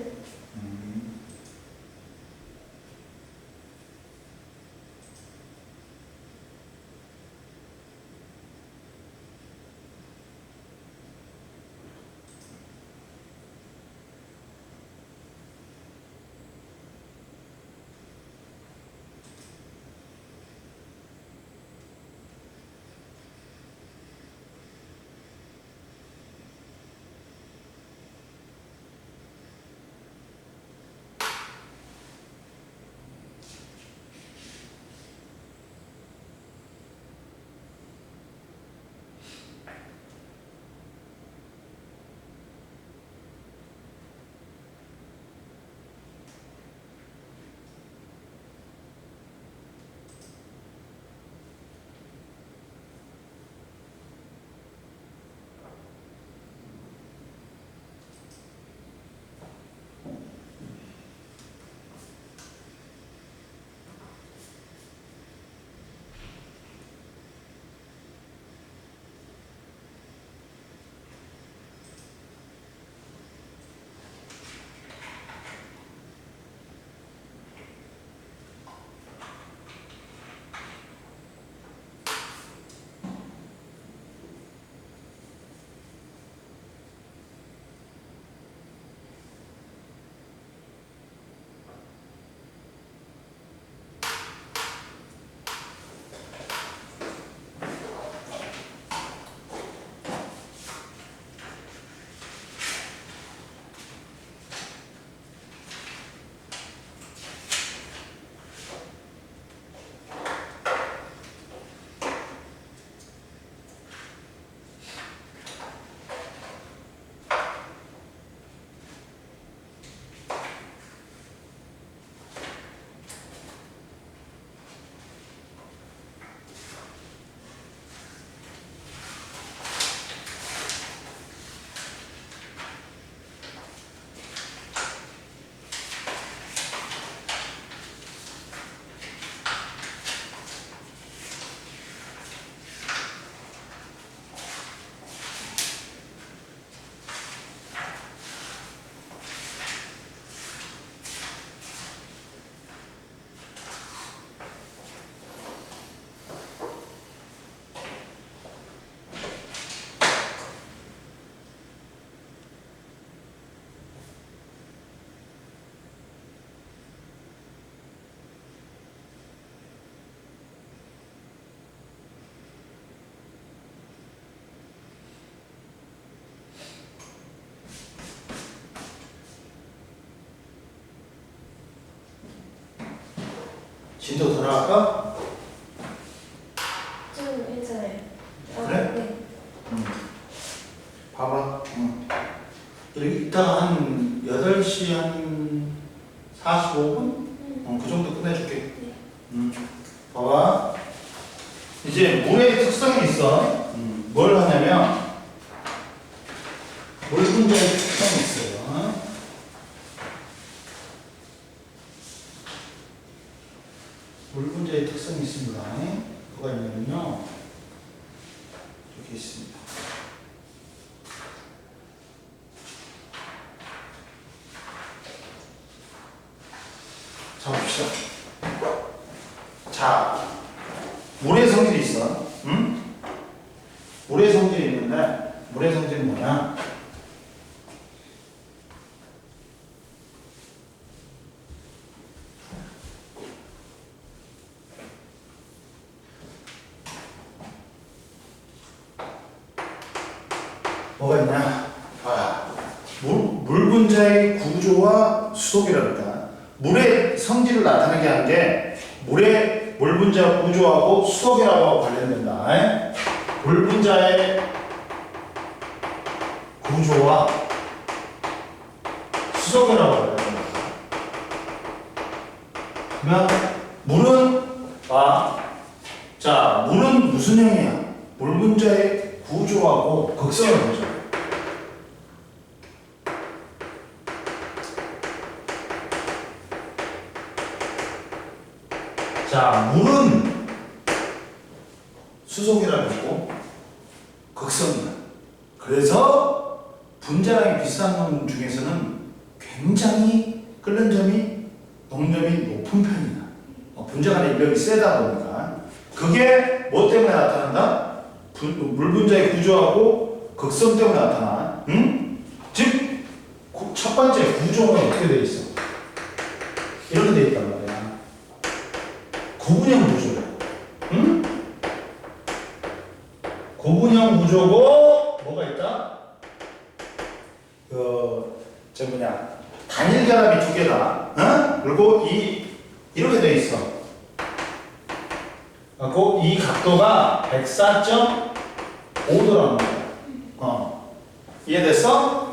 진도 더 나갈까? 좀 괜찮아요. 그래? 네. 봐봐. 여기 이따가 한 8시 한 45분? 그 정도 끝내줄게. 네. 봐봐. 이제 물의 특성이 있어. 뭘 하냐면, 물 분자의 특성이 있어요. 물 분자의 특성이 있습니다. 뭐가 있냐면요. 여기 있습니다. 자, 봅시다. 자, 물의 성질이 있어. 응? 물의 성질이 있는데, 물의 성질은 뭐냐? 뭐가 있냐? 물 분자의 구조와 수속이랍니다. 물의 성질을 나타내게 한 게 물 분자 구조하고 수속이라고 관련된다. 물 분자의 구조와 수속이라고 관련된다. 그러면 물은 무슨 형이야? 물 분자의 구조하고 극성을 보죠. 자, 물은 수속이라고 했고 극성이야. 그래서 분자량이 비슷한 놈 중에서는 굉장히 끓는 점이 녹는 점이 높은 편이야. 분자 간의 인력이 세다 보니까 그게 뭐 때문에 나타난다? 물 분자의 구조하고 극성 때문에 나타나. 응? 즉 첫 번째 구조는 어떻게 돼 있어? 이렇게 돼 있단 말이야. 구분형 구조야. 응? 구분형 구조고 뭐가 있다? 저 뭐냐 단일 결합이 두 개다. 어? 그리고 이렇게 돼 있어. 그리고 이 각도가 104.5도라는 거야. 이해됐어?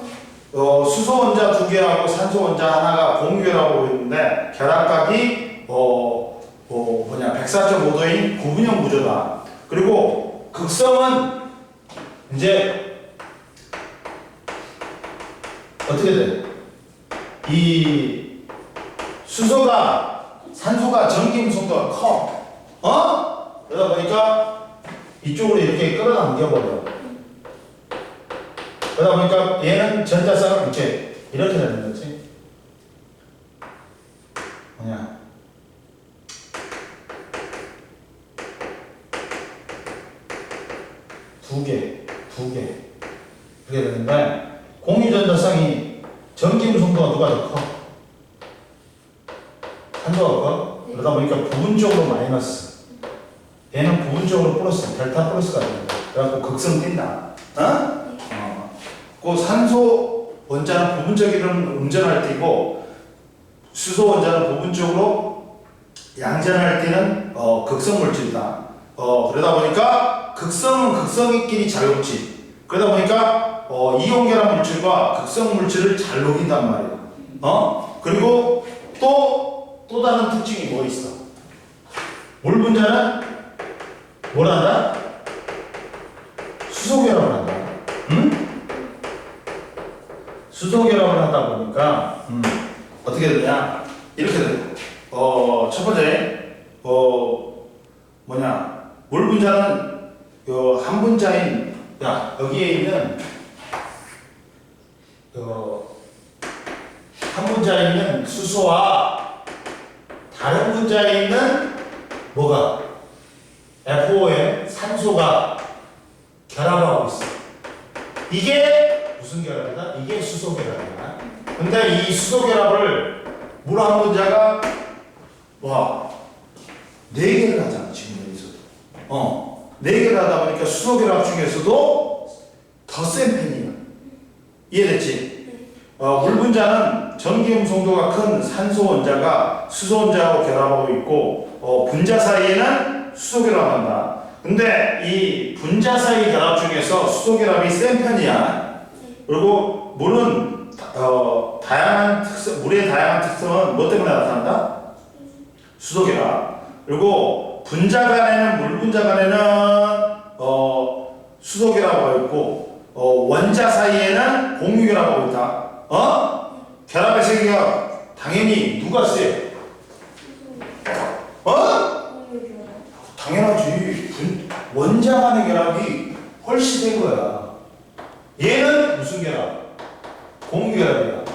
수소 원자 두 개하고 산소 원자 하나가 공유결합하고 있는데 결합각이 104.5도인 구분형 구조다. 그리고 극성은 이제 어떻게 돼? 이 수소가 산소가 전기 음성도가 커. 그러다 보니까 이쪽으로 이렇게 끌어당겨 버려. 그러다 보니까 얘는 전자쌍을 이렇게 되는 거지. 뭐냐? 두 개. 그렇게 되는데 공유전자쌍이 전기 음성도가 누가 더 커? 산소가 커? 그러다 보니까 부분적으로 마이너스. 얘는 부분적으로 플러스, 델타 플러스가 되는 거야. 그래갖고 극성 뛴다. 그 산소 원자는 부분적으로는 음전할 때이고 수소 원자는 부분적으로 양전할 때는 극성 물질이다. 그러다 보니까 극성은 극성끼리 잘 녹지. 그러다 보니까 이온 결합 물질과 극성 물질을 잘 녹인단 말이야. 그리고 또 다른 특징이 뭐 있어? 물 분자는 뭘 한다? 수소 결합을 한다. 응? 수소 결합을 하다 보니까 어떻게 되냐? 이렇게 돼. 첫 번째 물 분자는 한 분자인 여기에 있는 한 분자에 있는 수소와 다른 분자에 있는 뭐가 FOM 산소가 결합하고 있어. 이게 무슨 결합이다? 이게 수소 결합이야. 근데 이 수소 결합을 물 한 분자가 4개를 하잖아. 지금 여기서도. 4개를 하다 보니까 수소 결합 중에서도 더 센 편이야. 이해됐지? 물 분자는 전기 음성도가 큰 산소 원자가 수소 원자하고 결합하고 있고 분자 사이에는 수소 결합한다. 근데 이 분자 사이 결합 중에서 수소 결합이 센 편이야. 그리고 물은 물의 다양한 특성은 뭐 때문에 나타난다? 수소 결합. 그리고 분자 간에는 물 분자 간에는 수소 결합하고 있고 원자 사이에는 공유 결합하고 있다. 결합의 세계가 당연히 누가 세? 당연하지. 원자 간의 결합이 훨씬 센 거야. 얘는 무슨 결합? 공유 결합이야.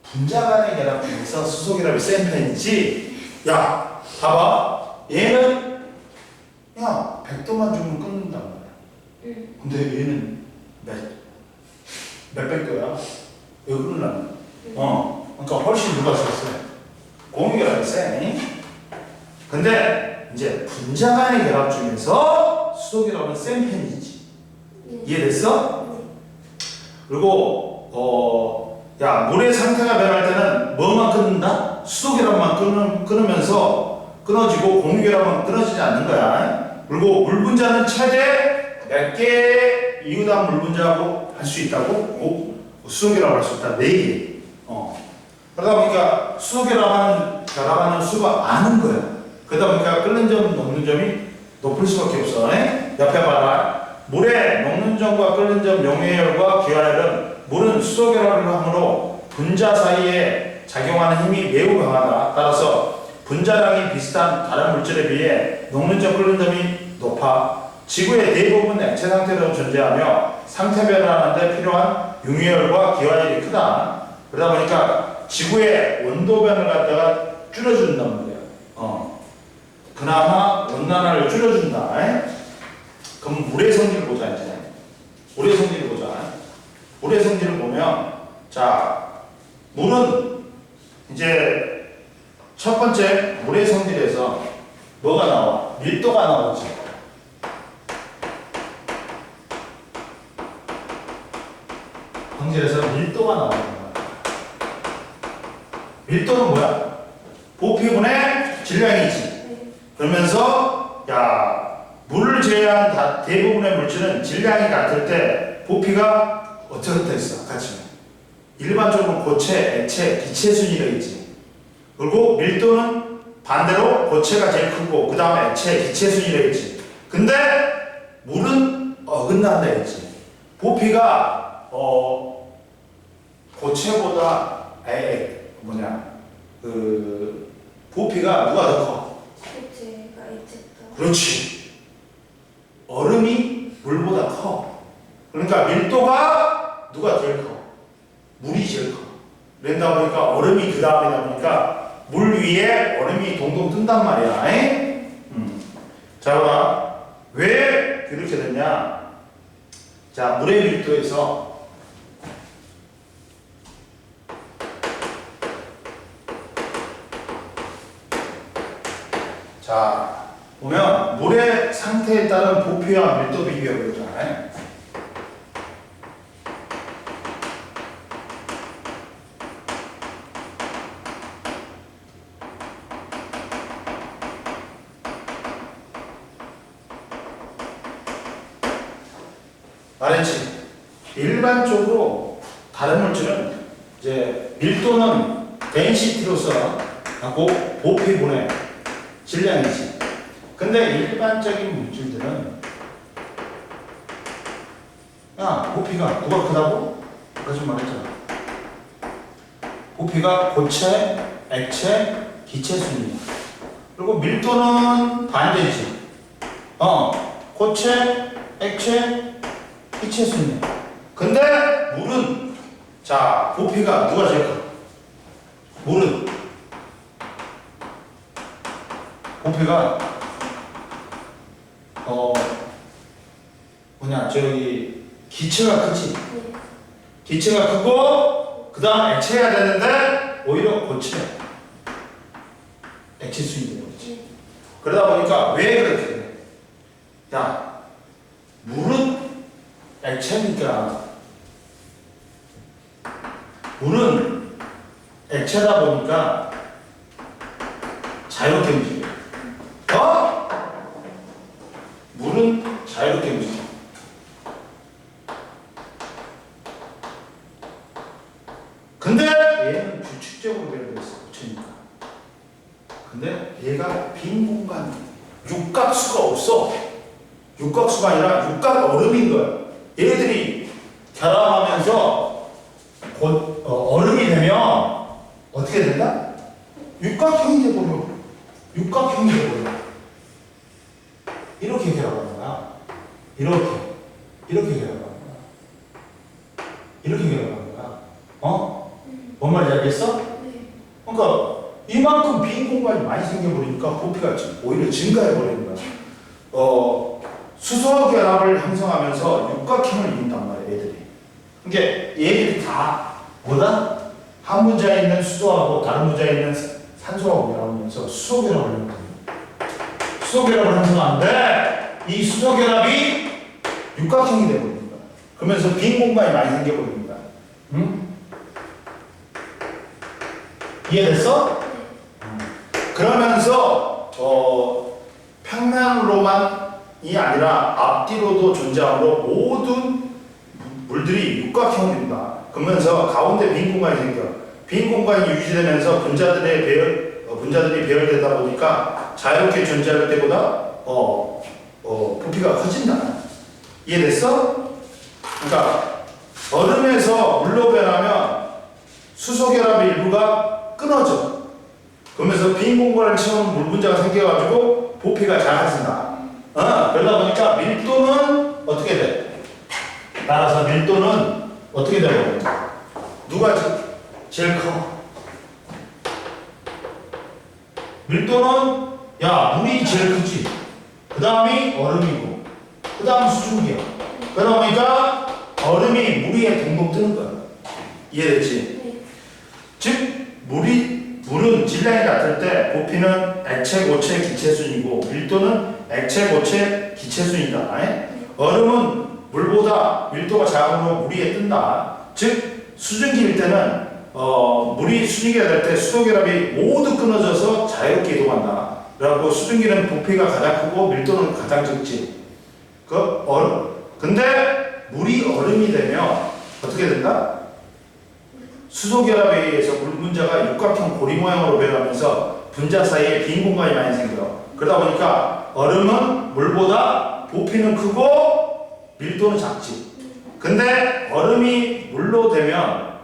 분자 간의 결합 중에서 수소 결합이 센 편이지. 야, 봐봐. 얘는 100도만 주면 끊는단 말이야. 근데 얘는 몇백 도야? 왜 끊으려면? 그러니까 훨씬 누가 셌어? 공유 결합이 세. 근데 이제 분자 간의 결합 중에서 수소 결합은 센 편이지. 이해됐어? 그리고 물의 상태가 변할 때는 뭐만 끊는다? 수소 결합만 끊으면서 끊어지고 공유 결합은 끊어지지 않는 거야. 그리고 물 분자는 최대 몇 개의 이유당 물 분자하고 할 수 있다고? 수소 결합을 할 수 있다. 4개. 그러다 보니까 수소 결합하는 수가 많은 거야. 그러다 보니까 끓는 점, 녹는 점이 높을 수밖에 없어. 옆에 봐라. 물의 녹는 점과 끓는 점, 용해열과 기화열은 물은 수소 결합을 함으로 분자 사이에 작용하는 힘이 매우 강하다. 따라서 분자량이 비슷한 다른 물질에 비해 녹는 점, 끓는 점이 높아. 지구의 대부분은 액체 상태로 존재하며 상태 변화하는데 필요한 융유열과 기화열이 크다. 그러다 보니까 지구의 온도 변을 갖다가 줄여준단 말이에요. 그나마 온난화를 줄여준다. 그럼 물의 성질을 보자 이제. 물의 성질을 보자. 물의 성질을 보면 자 물은 이제 첫 번째 물의 성질에서 뭐가 나와? 밀도가 나오지. 성질에서 밀도가 나오는 거야. 밀도는 뭐야? 부피분의 질량이지. 그러면서 야 물을 제외한 대부분의 물질은 질량이 같을 때 부피가 어떻게 됐어? 같이 일반적으로 고체, 액체, 기체 순위로 있지. 그리고 밀도는 반대로 고체가 제일 크고 그 다음에 액체, 기체 순위로 있지. 근데 물은 어긋난다 했지. 부피가 고체보다 부피가 누가 더 커? 액체가 액체다. 그렇지. 얼음이 물보다 커. 그러니까 밀도가 누가 제일 커? 물이 제일 커. 그러다 보니까 얼음이 그 다음이다 보니까 물 위에 얼음이 동동 뜬단 말이야. 자, 봐. 왜 그렇게 됐냐? 자, 물의 밀도에서 자, 보면 물의 상태에 따른 부피와 밀도 비교해 보자. 말했지. 일반적으로 다른 물질은 이제 밀도는 density로서 하고 부피분의 질량이지. 근데 일반적인 물질들은 야 부피가 누가 크다고? 아까 좀 말했잖아. 부피가 고체, 액체, 기체 순이야. 그리고 밀도는 반대지. 고체, 액체, 기체 순이야. 근데 물은 자 부피가 누가 제일 커? 물은 부피가 기체가 크지. 기체가 크고 그 다음 액체가 되는데 오히려 고체 액체 수준이 되는 거지. 그러다 보니까 왜 그렇게 돼? 야 물은 액체니까 물은 액체다 보니까 자유롭게 움직여. 물은 자유롭게 움직여. 근데 얘는 규칙적으로 배열되어 있어. 고체니까. 근데 얘가 빈 공간, 육각수가 없어. 육각수가 아니라 육각 얼음인 거야. 얘네들이 결합하면서 얼음이 되면 어떻게 된다? 육각형이 돼버려. 육각형이 돼버려. 이렇게 결합하는 거야. 이렇게 결합하는 거야. 이렇게 결합하는 거야. 뭔 말인지 알겠어? 네. 그러니까 이만큼 빈 공간이 많이 생겨버리니까 부피가 오히려 증가해버리는 거야. 수소 결합을 형성하면서 육각형을 이룬단 말이야, 얘들이. 그러니까 얘들이 다 뭐다? 한 분자에 있는 수소하고 다른 분자에 있는 산소하고 결합하면서 수소 결합을 형성해. 수소 결합을 형성하는데 이 수소 결합이 육각형이 되어버립니다. 그러면서 빈 공간이 많이 생겨버립니다. 응? 이해됐어? 그러면서 평면으로만이 아니라 앞뒤로도 존재하므로 모든 물들이 육각형이 된다. 그러면서 가운데 빈 공간이 생겨. 빈 공간이 유지되면서 분자들이 배열되다 보니까 자유롭게 존재할 때보다 부피가 커진다. 이해됐어? 그러니까 얼음에서 물로 변하면 수소 결합의 일부가 끊어져. 그러면서 빈 공간을 채우는 물 분자가 생겨가지고 부피가 작아진다. 그러다 보니까 밀도는 어떻게 돼? 따라서 밀도는 어떻게 되고? 누가 제일 커? 밀도는 야 물이 제일 크지. 그 다음이 얼음이고, 그 다음 수증기야. 그러다 보니까 얼음이 물 위에 동동 뜨는 거야. 이해됐지? 네. 즉 물은 질량이 같을 때 부피는 액체, 고체, 기체순이고 밀도는 액체, 고체, 기체순이다. 얼음은 물보다 밀도가 작으므로 물 위에 뜬다. 즉 수증기일 때는 물이 수증기가 될 때 수소결합이 모두 끊어져서 자유롭게 이동한다. 그래갖고 수증기는 부피가 가장 크고 밀도는 가장 적지. 그 얼음. 근데 물이 얼음이 되면 어떻게 된다? 수소결합에 의해서 물 분자가 육각형 고리 모양으로 변하면서 분자 사이에 빈 공간이 많이 생겨. 그러다 보니까 얼음은 물보다 부피는 크고 밀도는 작지. 근데 얼음이 물로 되면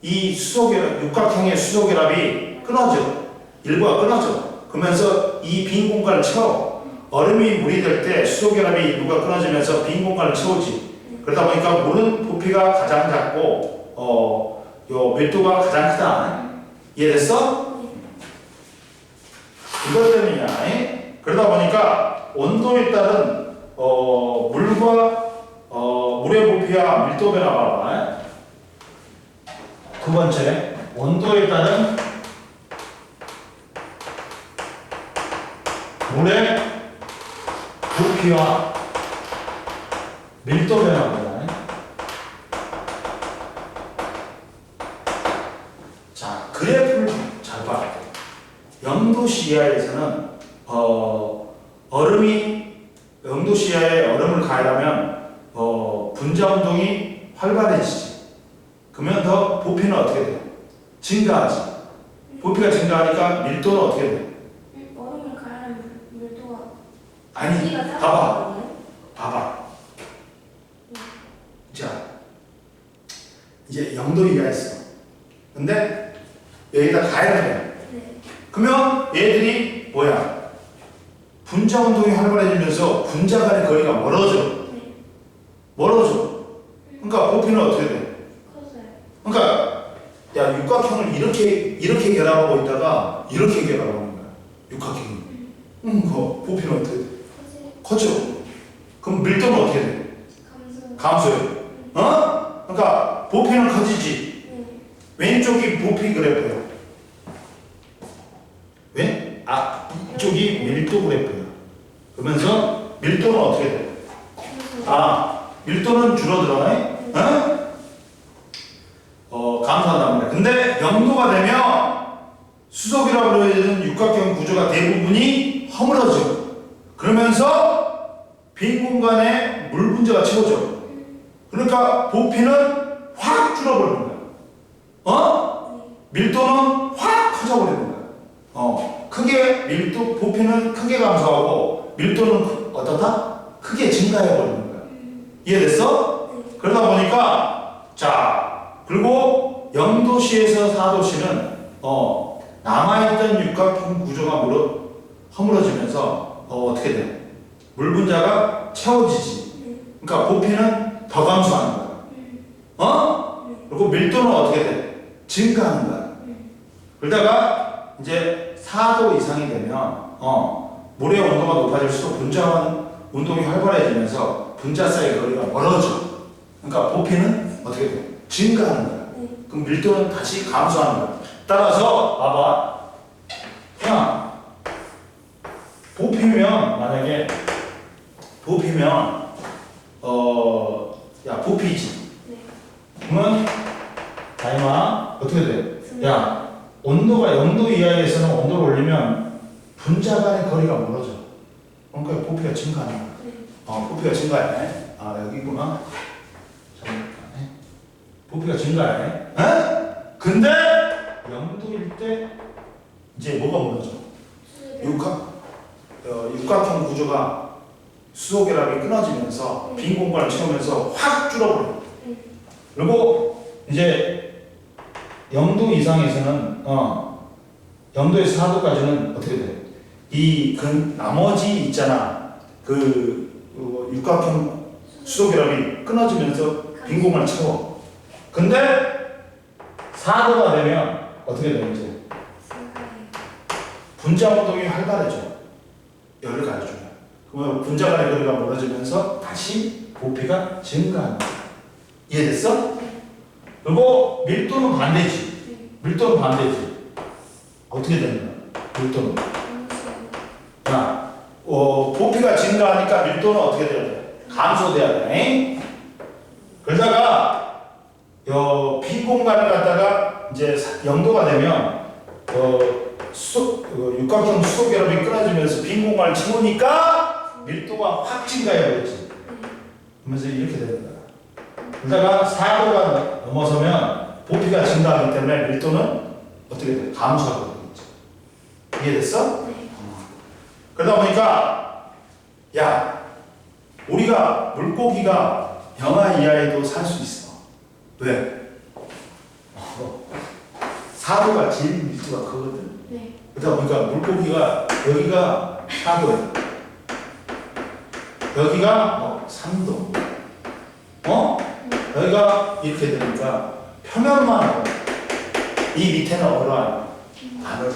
이 수소결합, 육각형의 수소결합이 끊어져. 일부가 끊어져. 그러면서 이 빈 공간을 채워. 얼음이 물이 될 때 수소결합의 일부가 끊어지면서 빈 공간을 채우지. 그러다 보니까 물은 부피가 가장 작고 요 밀도가 가장 크다. 이해됐어? 이것 때문이야. 그러다 보니까 온도에 따른 물과 물의 부피와 밀도 변화 봐봐. 두 번째, 온도에 따른 물의 부피와 밀도 변화입니다. 자, 그래프를 잘 봐. 0도 이하에서는 얼음이 0도 이하에 얼음을 가열하면 분자 운동이 활발해지지. 그러면 더 부피는 어떻게 돼? 증가하지. 부피가 증가하니까 밀도는 어떻게 돼? 얼음을 가열하면 밀도가 아니, 부피가 봐봐. 작아지거든요? 봐봐. 자, 이제 0도 이하였어. 근데 여기다 가열을 해. 네. 그러면 얘들이 뭐야? 분자 운동이 활발해지면서 분자 간의 거리가 멀어져. 네. 멀어져. 그러니까 부피는 어떻게 돼? 컸어요. 그러니까 야 육각형을 이렇게 결합하고 있다가 이렇게 결합하는 거야. 육각형이. 그 부피는 어떻게 돼? 커지. 커져. 그럼 밀도는 어떻게 돼? 감소. 감소해. 그러니까 부피는 커지지. 네. 왼쪽이 부피 그래프야. 이쪽이 밀도 그래프야. 그러면서 밀도는 어떻게 돼? 밀도는 줄어들어. 감소한단 말이야. 근데 0도가 되면 수소기라고 해야 육각형 구조가 대부분이 허물어져. 그러면서 빈 공간에 물 분자가 채워져. 그러니까 부피는 확 줄어버리는 거야. 밀도는 확 커져버리는 거야. 부피는 크게 감소하고 밀도는 어떻다? 크게 증가해버리는 거야. 이해됐어? 그러다 보니까 그리고 0도씨에서 4도씨는 남아있던 육각형 구조가 허물어지면서 어떻게 돼? 물 분자가 채워지지. 그러니까 부피는 더 감소하는 거야. 그리고 밀도는 어떻게 돼? 증가하는 거야. 그러다가 이제 4도 이상이 되면 물의 온도가 높아질수록 분자 운동이 활발해지면서 분자 사이의 거리가 멀어져. 그러니까 부피는 어떻게 돼? 증가하는 거야. 그럼 밀도는 다시 감소하는 거야. 따라서 봐봐. 야, 만약에 부피면 부피지. 그러면 다이마 어떻게 돼? 야, 온도가 0도 이하에서는 온도를 올리면 분자 간의 거리가 멀어져. 그러니까 부피가 증가하는 거야. 부피가 증가해. 여기구나. 잠깐만. 부피가 증가해. 근데 0도일 때 이제 뭐가 무너져? 육각형 구조가 수소결합이 끊어지면서 빈 공간을 채우면서 확 줄어버려. 그리고 이제 0도 이상에서는 0도에서 4도까지는 어떻게 돼? 나머지 있잖아. 육각형 수소결합이 끊어지면서 빈 공간을 채워. 근데 4도가 되면 어떻게 되는지 분자 운동이 활발해져. 열을 가해줘요. 그러면 분자 간의 거리가 멀어지면서 다시 부피가 증가한다. 이해됐어? 그리고 밀도는 반대지. 밀도는 반대지. 어떻게 되는 거야? 밀도는. 자, 부피가 증가하니까 밀도는 어떻게 돼야 돼? 감소돼야 돼. 그러다가 빈 공간을 갖다가 이제 0도가 되면 육각형 수소 결합이 끊어지면서 빈 공간을 채우니까 밀도가 확 증가해 버렸지. 그러면서 이렇게 되는 거야. 그러다가 4도가 넘어서면 부피가 증가하기 때문에 밀도는 어떻게 돼? 감소하게 되겠죠. 이해됐어? 네. 그러다 보니까 야, 우리가 물고기가 영하 이하에도 살 수 있어. 왜? 4도가 제일 밀도가 크거든. 네. 그러다 보니까 물고기가 여기가 4도야. 여기가 3도. 여기가 이렇게 되니까 표면만 얼어. 이 밑에는 얼어. 안 얼어.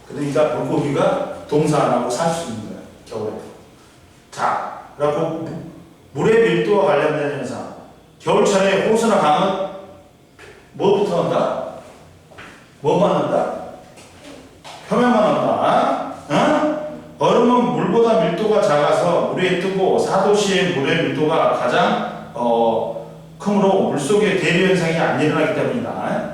그러니까 물고기가 동사 안 하고 살 수 있는 거야. 겨울에. 자, 그래갖고 물의 밀도와 관련된 현상. 겨울철에 호수나 강은 뭐부터 한다? 뭐만 한다? 표면만 한다. 얼음은 물보다 밀도가 작아서 물에 뜨고 4도씨의 물의 밀도가 가장 크므로 물속의 대류 현상이 안 일어나기 때문이다.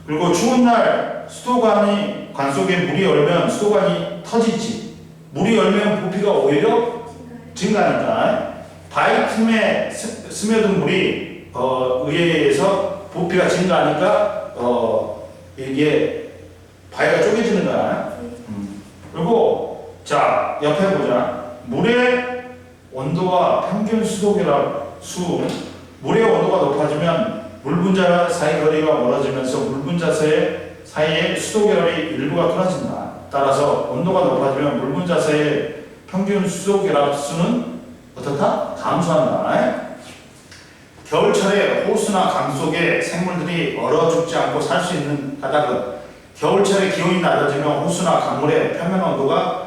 그리고 추운 날 수도관 속에 물이 얼면 수도관이 터지지. 물이 얼면 부피가 오히려 증가하니까 바위 틈에 스며든 물이 의해서 부피가 증가하니까 이게 바위가 쪼개지는 거야. 그리고 자 옆에 보자. 물의 온도와 평균 수도결합 물의 온도가 높아지면 물 분자 사이 거리가 멀어지면서 물 분자 사이의 수도결합이 일부가 끊어진다. 따라서 온도가 높아지면 물 분자 사이의 평균 수도결합 수는 어떻다? 감소한다. 겨울철에 호수나 강 속에 생물들이 얼어 죽지 않고 살 수 있는 까닭은 겨울철에 기온이 낮아지면 호수나 강물의 표면 온도가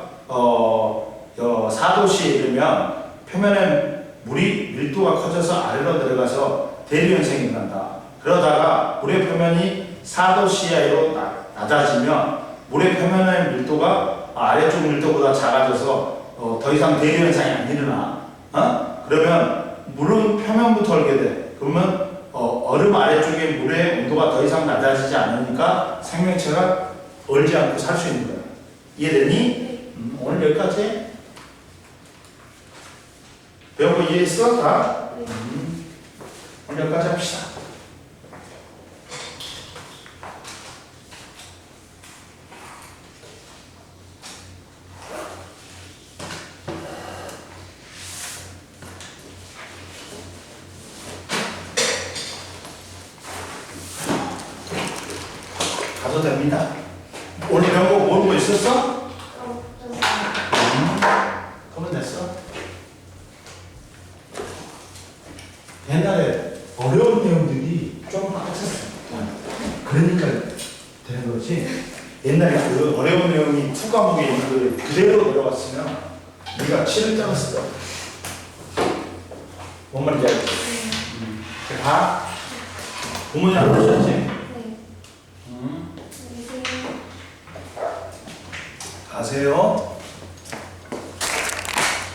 4도씨에 이르면 표면에 물이 밀도가 커져서 아래로 내려가서 대류 현상이 일어난다. 그러다가 물의 표면이 4도씨 이하로 낮아지면 물의 표면의 밀도가 아래쪽 밀도보다 작아져서 더 이상 대류 현상이 안 일어나. 그러면 물은 표면부터 얼게 돼. 그러면 얼음 아래쪽에 물의 온도가 더 이상 낮아지지 않으니까 생명체가 얼지 않고 살 수 있는 거야. 이해됐니? 오늘 여기까지. 배운 거 이해했어? 다? 오늘 여기까지 합시다. 가도 됩니다. 오늘 배운 거 모르고 있었어? 그러면 됐어. 옛날에 어려운 내용들이 좀 빡쳤어. 그러니까 되는 거지. 옛날에 그 어려운 내용이 2과목에 있는 거 그대로 내려왔으면 네가 7을 짜았을 거야. 뭔 말인지 알지? 다 부모님 안 보셨지? 가세요.